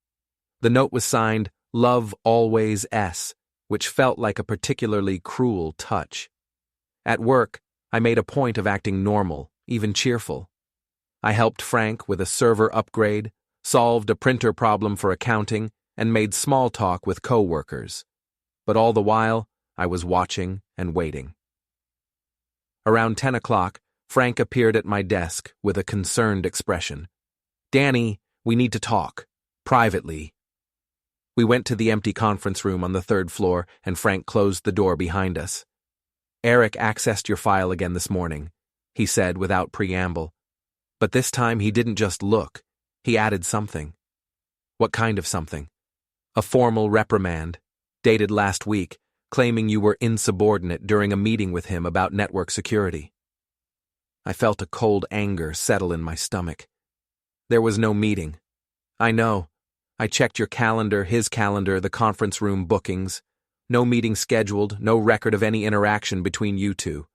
The note was signed, "Love Always S," which felt like a particularly cruel touch. At work, I made a point of acting normal, even cheerful. I helped Frank with a server upgrade, solved a printer problem for accounting, and made small talk with co-workers. But all the while, I was watching and waiting. Around 10 o'clock, Frank appeared at my desk with a concerned expression. "Danny, we need to talk. Privately." We went to the empty conference room on the third floor, and Frank closed the door behind us. "Eric accessed your file again this morning," he said without preamble. But this time he didn't just look, he added something. What kind of something? A formal reprimand, dated last week, claiming you were insubordinate during a meeting with him about network security. I felt a cold anger settle in my stomach. There was no meeting. I know. I checked your calendar, his calendar, the conference room bookings. No meeting scheduled, no record of any interaction between you two.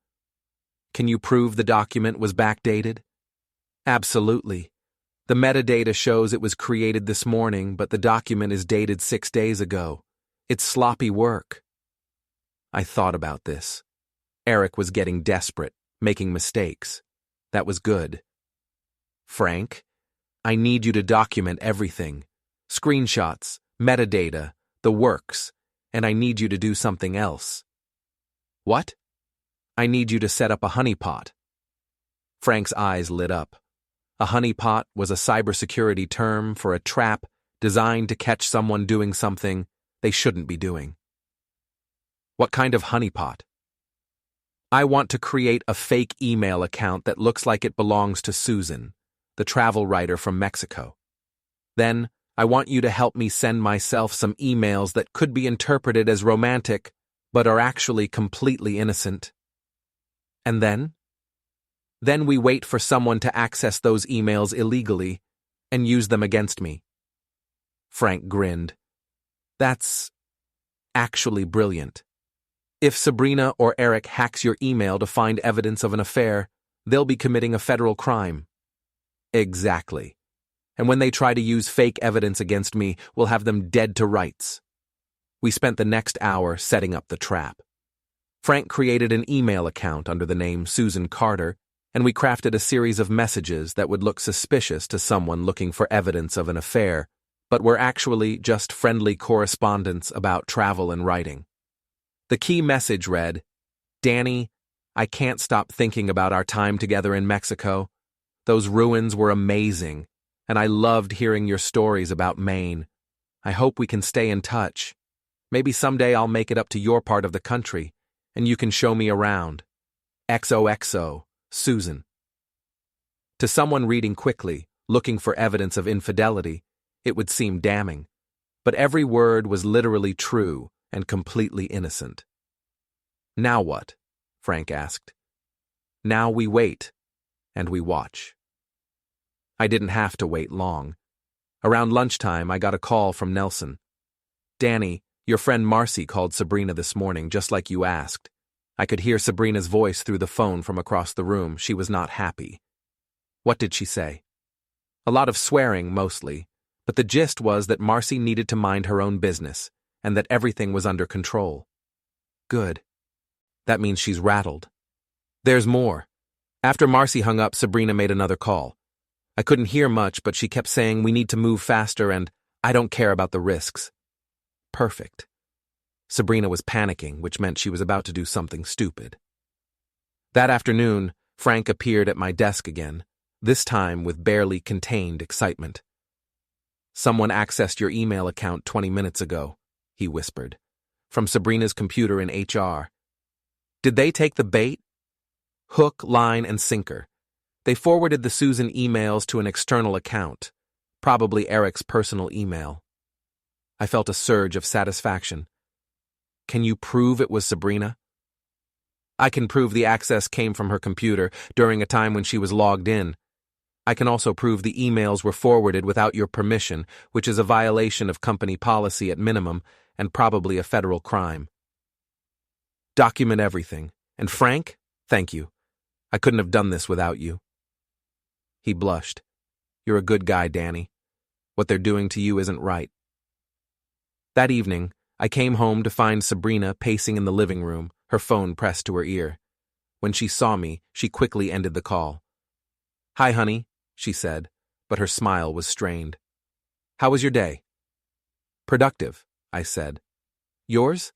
Can you prove the document was backdated? Absolutely. The metadata shows it was created this morning, but the document is dated 6 days ago. It's sloppy work. I thought about this. Eric was getting desperate, making mistakes. That was good. Frank, I need you to document everything. Screenshots, metadata, the works, and I need you to do something else. What? I need you to set up a honeypot. Frank's eyes lit up. A honeypot was a cybersecurity term for a trap designed to catch someone doing something they shouldn't be doing. What kind of honeypot? I want to create a fake email account that looks like it belongs to Susan, the travel writer from Mexico. Then, I want you to help me send myself some emails that could be interpreted as romantic, but are actually completely innocent. And then? Then we wait for someone to access those emails illegally and use them against me. Frank grinned. That's actually brilliant. If Sabrina or Eric hacks your email to find evidence of an affair, they'll be committing a federal crime. Exactly. And when they try to use fake evidence against me, we'll have them dead to rights. We spent the next hour setting up the trap. Frank created an email account under the name Susan Carter, and we crafted a series of messages that would look suspicious to someone looking for evidence of an affair, but were actually just friendly correspondence about travel and writing. The key message read, "Danny, I can't stop thinking about our time together in Mexico. Those ruins were amazing, and I loved hearing your stories about Maine. I hope we can stay in touch. Maybe someday I'll make it up to your part of the country, and you can show me around. XOXO, Susan." To someone reading quickly, looking for evidence of infidelity, it would seem damning. But every word was literally true and completely innocent. "Now what?" Frank asked. "Now we wait, and we watch." I didn't have to wait long. Around lunchtime, I got a call from Nelson. "Danny, your friend Marcy called Sabrina this morning, just like you asked." I could hear Sabrina's voice through the phone from across the room. She was not happy. What did she say? A lot of swearing, mostly, but the gist was that Marcy needed to mind her own business, and that everything was under control. Good. That means she's rattled. There's more. After Marcy hung up, Sabrina made another call. I couldn't hear much, but she kept saying we need to move faster and I don't care about the risks. Perfect. Sabrina was panicking, which meant she was about to do something stupid. That afternoon, Frank appeared at my desk again, this time with barely contained excitement. "Someone accessed your email account 20 minutes ago," he whispered, "from Sabrina's computer in HR. Did they take the bait? Hook, line, and sinker. They forwarded the Susan emails to an external account, probably Eric's personal email." I felt a surge of satisfaction. "Can you prove it was Sabrina?" "I can prove the access came from her computer during a time when she was logged in. I can also prove the emails were forwarded without your permission, which is a violation of company policy at minimum and probably a federal crime. Document everything. And Frank, thank you. I couldn't have done this without you. He blushed. You're a good guy, Danny. What they're doing to you isn't right. That evening, I came home to find Sabrina pacing in the living room, her phone pressed to her ear. When she saw me, she quickly ended the call. Hi, honey, she said, but her smile was strained. How was your day? Productive, I said. Yours?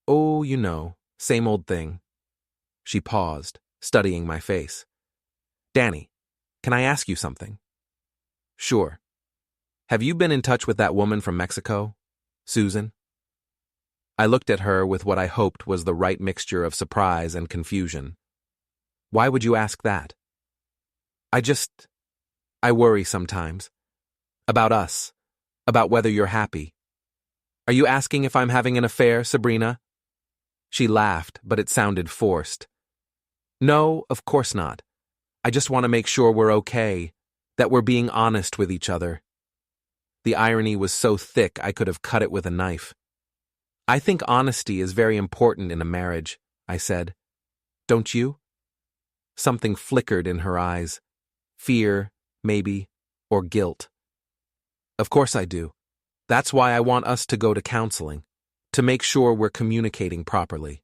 Oh, you know, same old thing. She paused, studying my face. Danny, can I ask you something? Sure. Have you been in touch with that woman from Mexico, Susan? I looked at her with what I hoped was the right mixture of surprise and confusion. Why would you ask that? I worry sometimes. About us. About whether you're happy. Are you asking if I'm having an affair, Sabrina? She laughed, but it sounded forced. No, of course not. I just want to make sure we're okay, that we're being honest with each other. The irony was so thick I could have cut it with a knife. I think honesty is very important in a marriage, I said. Don't you? Something flickered in her eyes. Fear, maybe, or guilt. Of course I do. That's why I want us to go to counseling, to make sure we're communicating properly.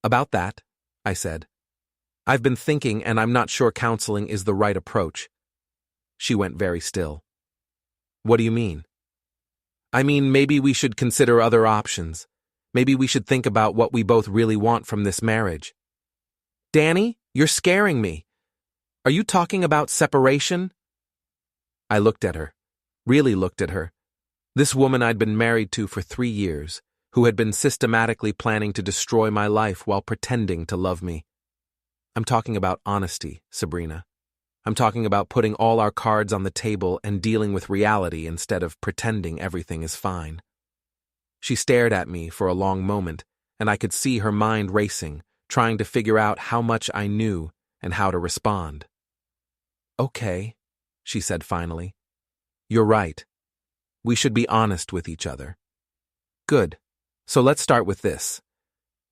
About that, I said. I've been thinking and I'm not sure counseling is the right approach. She went very still. What do you mean? I mean, maybe we should consider other options. Maybe we should think about what we both really want from this marriage. Danny, you're scaring me. Are you talking about separation? I looked at her, really looked at her. This woman I'd been married to for 3 years, who had been systematically planning to destroy my life while pretending to love me. I'm talking about honesty, Sabrina. I'm talking about putting all our cards on the table and dealing with reality instead of pretending everything is fine. She stared at me for a long moment, and I could see her mind racing, trying to figure out how much I knew and how to respond. Okay, she said finally. You're right. We should be honest with each other. Good. So let's start with this.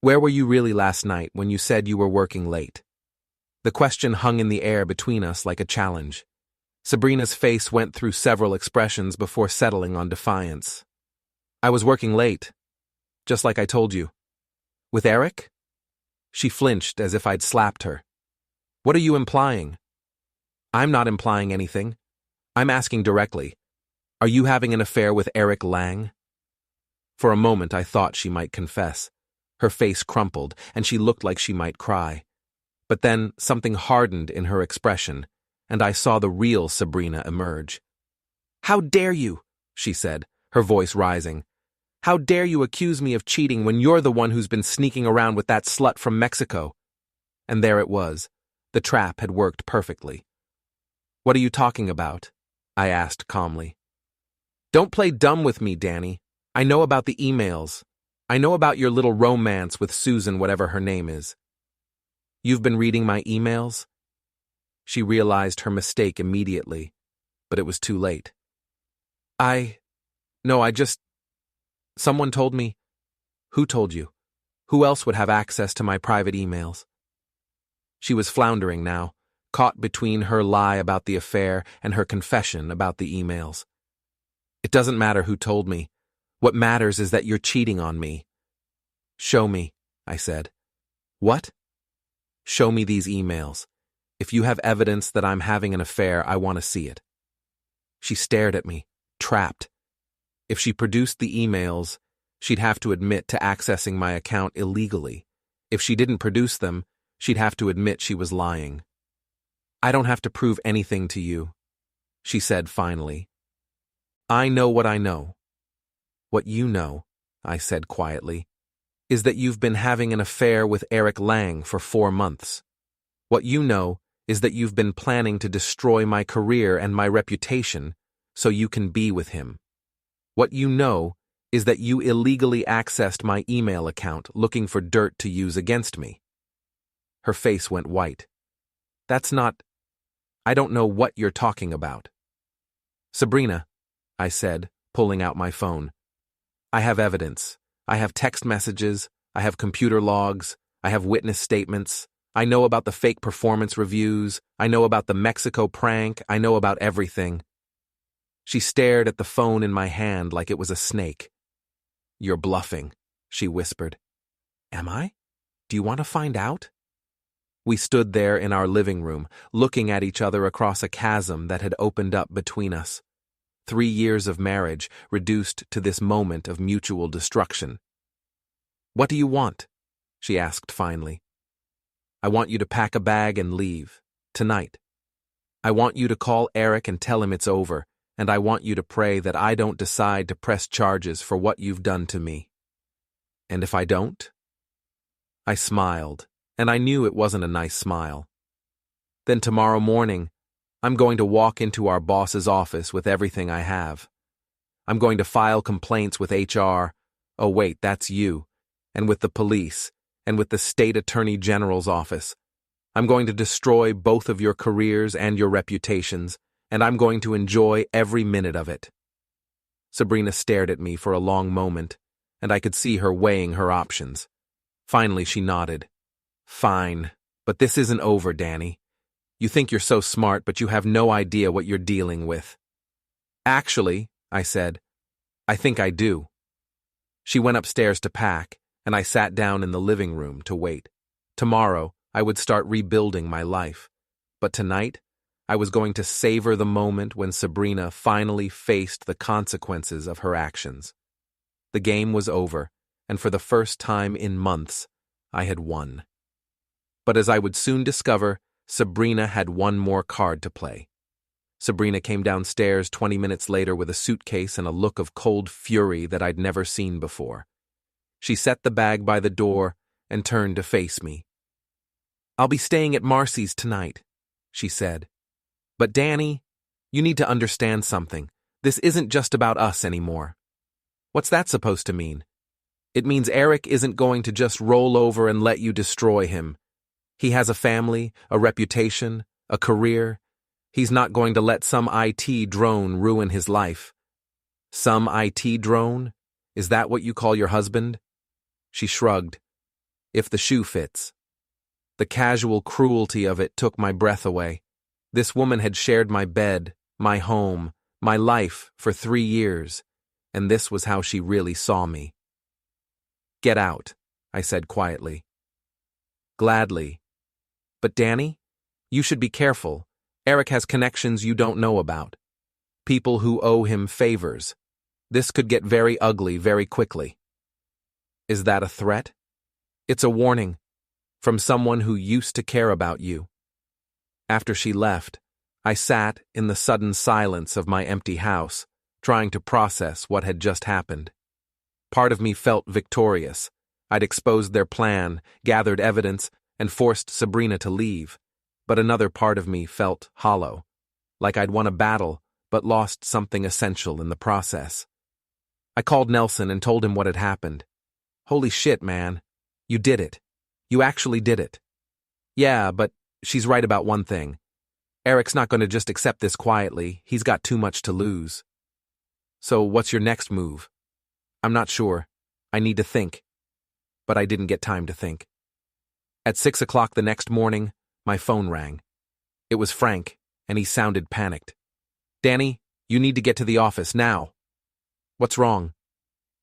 Where were you really last night when you said you were working late? The question hung in the air between us like a challenge. Sabrina's face went through several expressions before settling on defiance. I was working late, just like I told you. With Eric? She flinched as if I'd slapped her. What are you implying? I'm not implying anything. I'm asking directly. Are you having an affair with Eric Lang? For a moment I thought she might confess. Her face crumpled, and she looked like she might cry. But then something hardened in her expression, and I saw the real Sabrina emerge. How dare you, she said, her voice rising. How dare you accuse me of cheating when you're the one who's been sneaking around with that slut from Mexico? And there it was. The trap had worked perfectly. What are you talking about? I asked calmly. Don't play dumb with me, Danny. I know about the emails. I know about your little romance with Susan, whatever her name is. You've been reading my emails? She realized her mistake immediately, but it was too late. Someone told me. Who told you? Who else would have access to my private emails? She was floundering now, caught between her lie about the affair and her confession about the emails. It doesn't matter who told me. What matters is that you're cheating on me. Show me, I said. What? Show me these emails. If you have evidence that I'm having an affair, I want to see it. She stared at me, trapped. If she produced the emails, she'd have to admit to accessing my account illegally. If she didn't produce them, she'd have to admit she was lying. I don't have to prove anything to you, she said finally. I know what I know. What you know, I said quietly, is that you've been having an affair with Eric Lang for 4 months. What you know is that you've been planning to destroy my career and my reputation so you can be with him. What you know is that you illegally accessed my email account looking for dirt to use against me. Her face went white. That's not... I don't know what you're talking about. Sabrina, I said, pulling out my phone. I have evidence. I have text messages. I have computer logs. I have witness statements. I know about the fake performance reviews. I know about the Mexico prank. I know about everything. She stared at the phone in my hand like it was a snake. You're bluffing, she whispered. Am I? Do you want to find out? We stood there in our living room, looking at each other across a chasm that had opened up between us. 3 years of marriage reduced to this moment of mutual destruction. What do you want? She asked finally. I want you to pack a bag and leave, tonight. I want you to call Eric and tell him it's over, and I want you to pray that I don't decide to press charges for what you've done to me. And if I don't? I smiled, and I knew it wasn't a nice smile. Then tomorrow morning, I'm going to walk into our boss's office with everything I have. I'm going to file complaints with HR, oh wait, that's you, and with the police, and with the state attorney general's office. I'm going to destroy both of your careers and your reputations, and I'm going to enjoy every minute of it. Sabrina stared at me for a long moment, and I could see her weighing her options. Finally, she nodded. Fine, but this isn't over, Danny. You think you're so smart, but you have no idea what you're dealing with. Actually, I said, I think I do. She went upstairs to pack, and I sat down in the living room to wait. Tomorrow, I would start rebuilding my life. But tonight, I was going to savor the moment when Sabrina finally faced the consequences of her actions. The game was over, and for the first time in months, I had won. But as I would soon discover, Sabrina had one more card to play. Sabrina came downstairs 20 minutes later with a suitcase and a look of cold fury that I'd never seen before. She set the bag by the door and turned to face me. I'll be staying at Marcy's tonight, she said. But Danny, you need to understand something. This isn't just about us anymore. What's that supposed to mean? It means Eric isn't going to just roll over and let you destroy him. He has a family, a reputation, a career. He's not going to let some IT drone ruin his life. Some IT drone? Is that what you call your husband? She shrugged. If the shoe fits. The casual cruelty of it took my breath away. This woman had shared my bed, my home, my life for 3 years, and this was how she really saw me. Get out, I said quietly. Gladly. But Danny, you should be careful. Eric has connections you don't know about. People who owe him favors. This could get very ugly very quickly. Is that a threat? It's a warning. From someone who used to care about you. After she left, I sat in the sudden silence of my empty house, trying to process what had just happened. Part of me felt victorious. I'd exposed their plan, gathered evidence, and forced Sabrina to leave. But another part of me felt hollow, like I'd won a battle, but lost something essential in the process. I called Nelson and told him what had happened. Holy shit, man. You did it. You actually did it. Yeah, but she's right about one thing. Eric's not going to just accept this quietly. He's got too much to lose. So what's your next move? I'm not sure. I need to think. But I didn't get time to think. At 6 o'clock the next morning, my phone rang. It was Frank, and he sounded panicked. Danny, you need to get to the office now. What's wrong?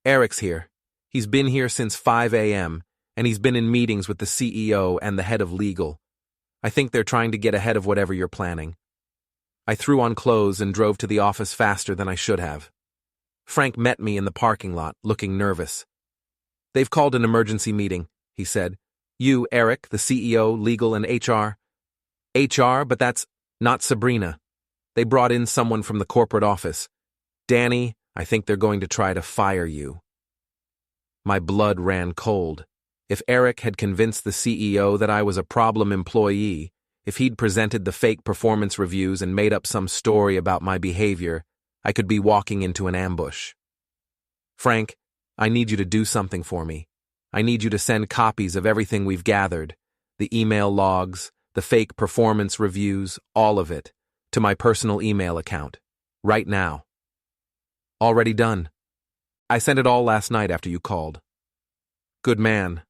Eric's here. He's been here since 5 a.m., and he's been in meetings with the CEO and the head of legal. I think they're trying to get ahead of whatever you're planning. I threw on clothes and drove to the office faster than I should have. Frank met me in the parking lot, looking nervous. They've called an emergency meeting, he said. You, Eric, the CEO, legal, and HR. HR, but that's not Sabrina. They brought in someone from the corporate office. Danny, I think they're going to try to fire you. My blood ran cold. If Eric had convinced the CEO that I was a problem employee, if he'd presented the fake performance reviews and made up some story about my behavior, I could be walking into an ambush. Frank, I need you to do something for me. I need you to send copies of everything we've gathered, the email logs, the fake performance reviews, all of it, to my personal email account. Right now. Already done. I sent it all last night after you called. Good man.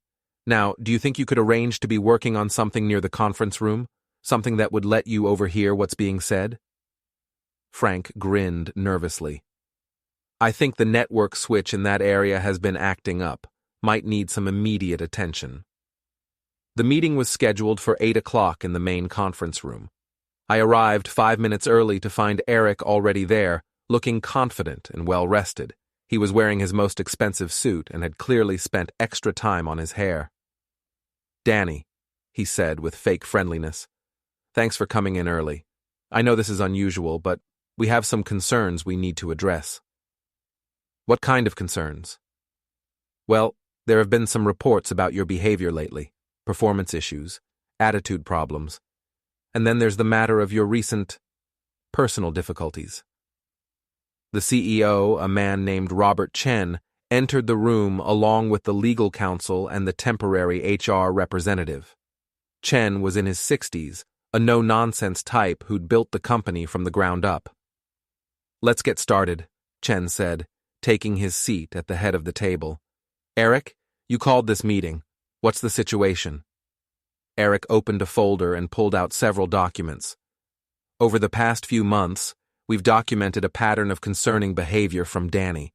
Now, do you think you could arrange to be working on something near the conference room? Something that would let you overhear what's being said? Frank grinned nervously. I think the network switch in that area has been acting up. Might need some immediate attention. The meeting was scheduled for 8 o'clock in the main conference room. I arrived 5 minutes early to find Eric already there, looking confident and well-rested. He was wearing his most expensive suit and had clearly spent extra time on his hair. Danny, he said with fake friendliness, thanks for coming in early. I know this is unusual, but we have some concerns we need to address. What kind of concerns? Well, there have been some reports about your behavior lately, performance issues, attitude problems, and then there's the matter of your recent personal difficulties. The CEO, a man named Robert Chen, entered the room along with the legal counsel and the temporary HR representative. Chen was in his 60s, a no-nonsense type who'd built the company from the ground up. Let's get started, Chen said, taking his seat at the head of the table. Eric, you called this meeting. What's the situation? Eric opened a folder and pulled out several documents. Over the past few months, we've documented a pattern of concerning behavior from Danny.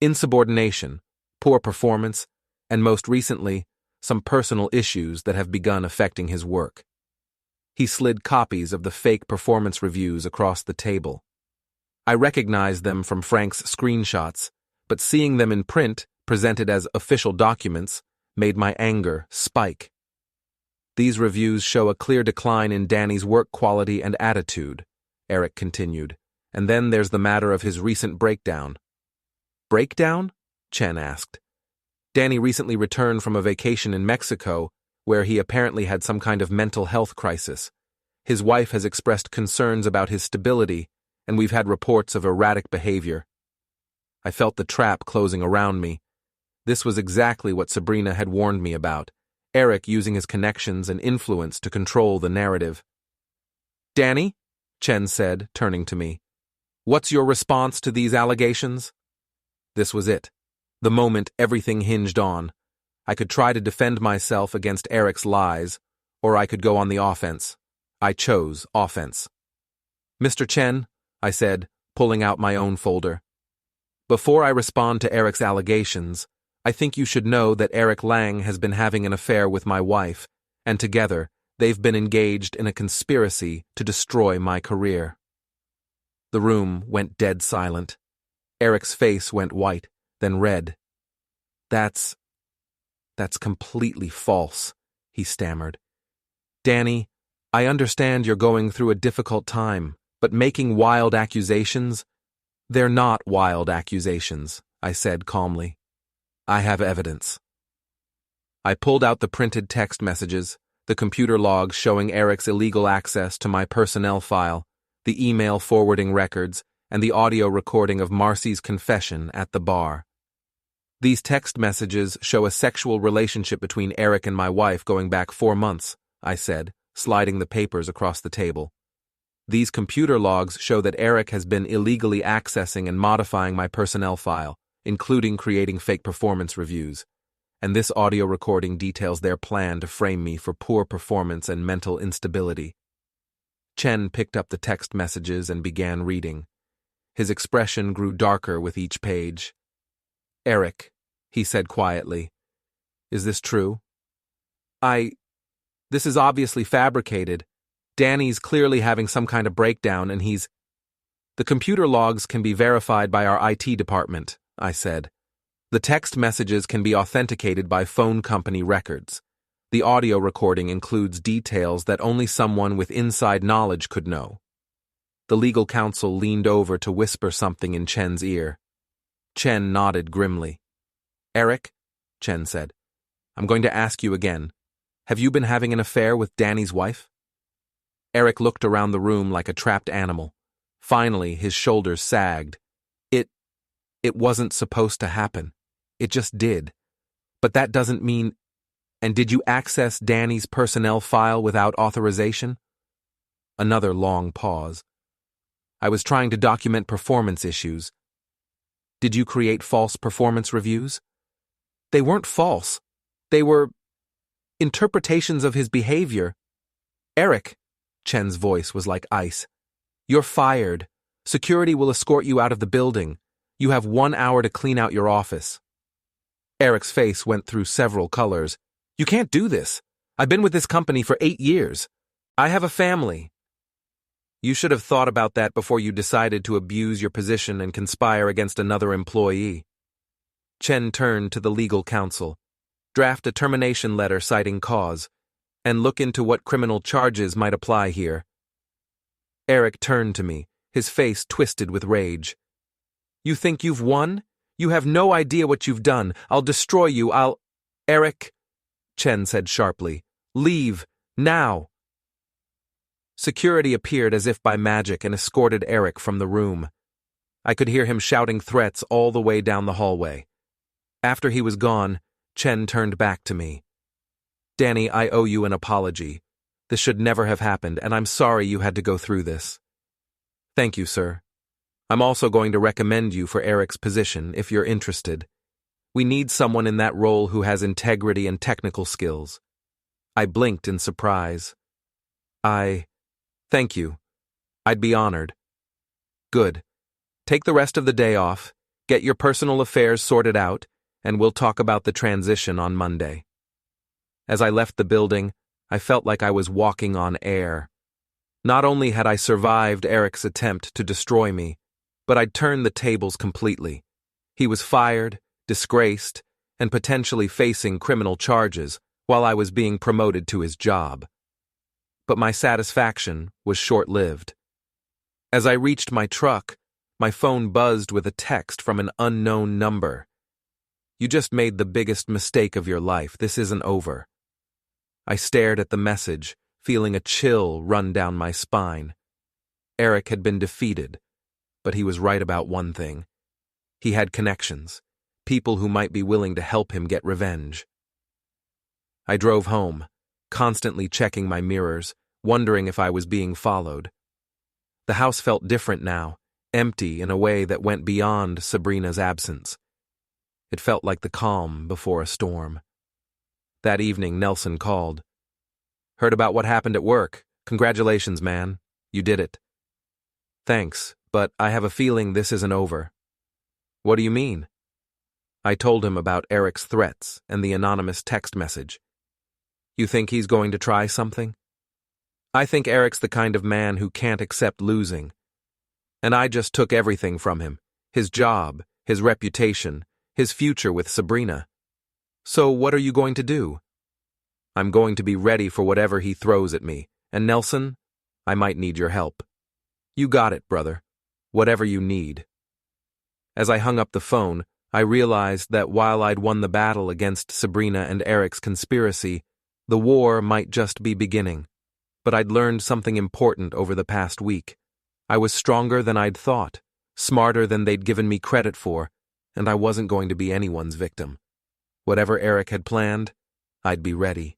Insubordination, poor performance, and most recently, some personal issues that have begun affecting his work. He slid copies of the fake performance reviews across the table. I recognized them from Frank's screenshots, but seeing them in print, presented as official documents, made my anger spike. These reviews show a clear decline in Danny's work quality and attitude, Eric continued, and then there's the matter of his recent breakdown. Breakdown? Chen asked. Danny recently returned from a vacation in Mexico, where he apparently had some kind of mental health crisis. His wife has expressed concerns about his stability, and we've had reports of erratic behavior. I felt the trap closing around me. This was exactly what Sabrina had warned me about, Eric using his connections and influence to control the narrative. Danny, Chen said, turning to me, what's your response to these allegations? This was it. The moment everything hinged on. I could try to defend myself against Eric's lies, or I could go on the offense. I chose offense. Mr. Chen, I said, pulling out my own folder. Before I respond to Eric's allegations, I think you should know that Eric Lang has been having an affair with my wife, and together, they've been engaged in a conspiracy to destroy my career. The room went dead silent. Eric's face went white, then red. That's completely false, he stammered. Danny, I understand you're going through a difficult time, but making wild accusations? They're not wild accusations, I said calmly. I have evidence. I pulled out the printed text messages, the computer logs showing Eric's illegal access to my personnel file, the email forwarding records, and the audio recording of Marcy's confession at the bar. These text messages show a sexual relationship between Eric and my wife going back 4 months, I said, sliding the papers across the table. These computer logs show that Eric has been illegally accessing and modifying my personnel file, including creating fake performance reviews, and this audio recording details their plan to frame me for poor performance and mental instability. Chen picked up the text messages and began reading. His expression grew darker with each page. Eric, he said quietly, is this true? This is obviously fabricated. Danny's clearly having some kind of breakdown and he's... The computer logs can be verified by our IT department, I said. The text messages can be authenticated by phone company records. The audio recording includes details that only someone with inside knowledge could know. The legal counsel leaned over to whisper something in Chen's ear. Chen nodded grimly. Eric, Chen said, I'm going to ask you again. Have you been having an affair with Danny's wife? Eric looked around the room like a trapped animal. Finally, his shoulders sagged. It wasn't supposed to happen. It just did. But that doesn't mean... And did you access Danny's personnel file without authorization? Another long pause. I was trying to document performance issues. Did you create false performance reviews? They weren't false. They were interpretations of his behavior. Eric, Chen's voice was like ice. You're fired. Security will escort you out of the building. You have 1 hour to clean out your office. Eric's face went through several colors. You can't do this. I've been with this company for 8 years. I have a family. You should have thought about that before you decided to abuse your position and conspire against another employee. Chen turned to the legal counsel. Draft a termination letter citing cause, and look into what criminal charges might apply here. Eric turned to me, his face twisted with rage. You think you've won? You have no idea what you've done. I'll destroy you. Eric, Chen said sharply. Leave, now. Security appeared as if by magic and escorted Eric from the room. I could hear him shouting threats all the way down the hallway. After he was gone, Chen turned back to me. Danny, I owe you an apology. This should never have happened, and I'm sorry you had to go through this. Thank you, sir. I'm also going to recommend you for Eric's position if you're interested. We need someone in that role who has integrity and technical skills. I blinked in surprise. Thank you. I'd be honored. Good. Take the rest of the day off, get your personal affairs sorted out, and we'll talk about the transition on Monday. As I left the building, I felt like I was walking on air. Not only had I survived Eric's attempt to destroy me, but I'd turned the tables completely. He was fired, disgraced, and potentially facing criminal charges while I was being promoted to his job. But my satisfaction was short-lived. As I reached my truck, my phone buzzed with a text from an unknown number. You just made the biggest mistake of your life. This isn't over. I stared at the message, feeling a chill run down my spine. Eric had been defeated, but he was right about one thing. He had connections, people who might be willing to help him get revenge. I drove home, constantly checking my mirrors, wondering if I was being followed. The house felt different now, empty in a way that went beyond Sabrina's absence. It felt like the calm before a storm. That evening, Nelson called. Heard about what happened at work. Congratulations, man. You did it. Thanks, but I have a feeling this isn't over. What do you mean? I told him about Eric's threats and the anonymous text message. You think he's going to try something? I think Eric's the kind of man who can't accept losing. And I just took everything from him. His job, his reputation, his future with Sabrina. So what are you going to do? I'm going to be ready for whatever he throws at me. And Nelson, I might need your help. You got it, brother. Whatever you need. As I hung up the phone, I realized that while I'd won the battle against Sabrina and Eric's conspiracy, the war might just be beginning. But I'd learned something important over the past week. I was stronger than I'd thought, smarter than they'd given me credit for, and I wasn't going to be anyone's victim. Whatever Eric had planned, I'd be ready.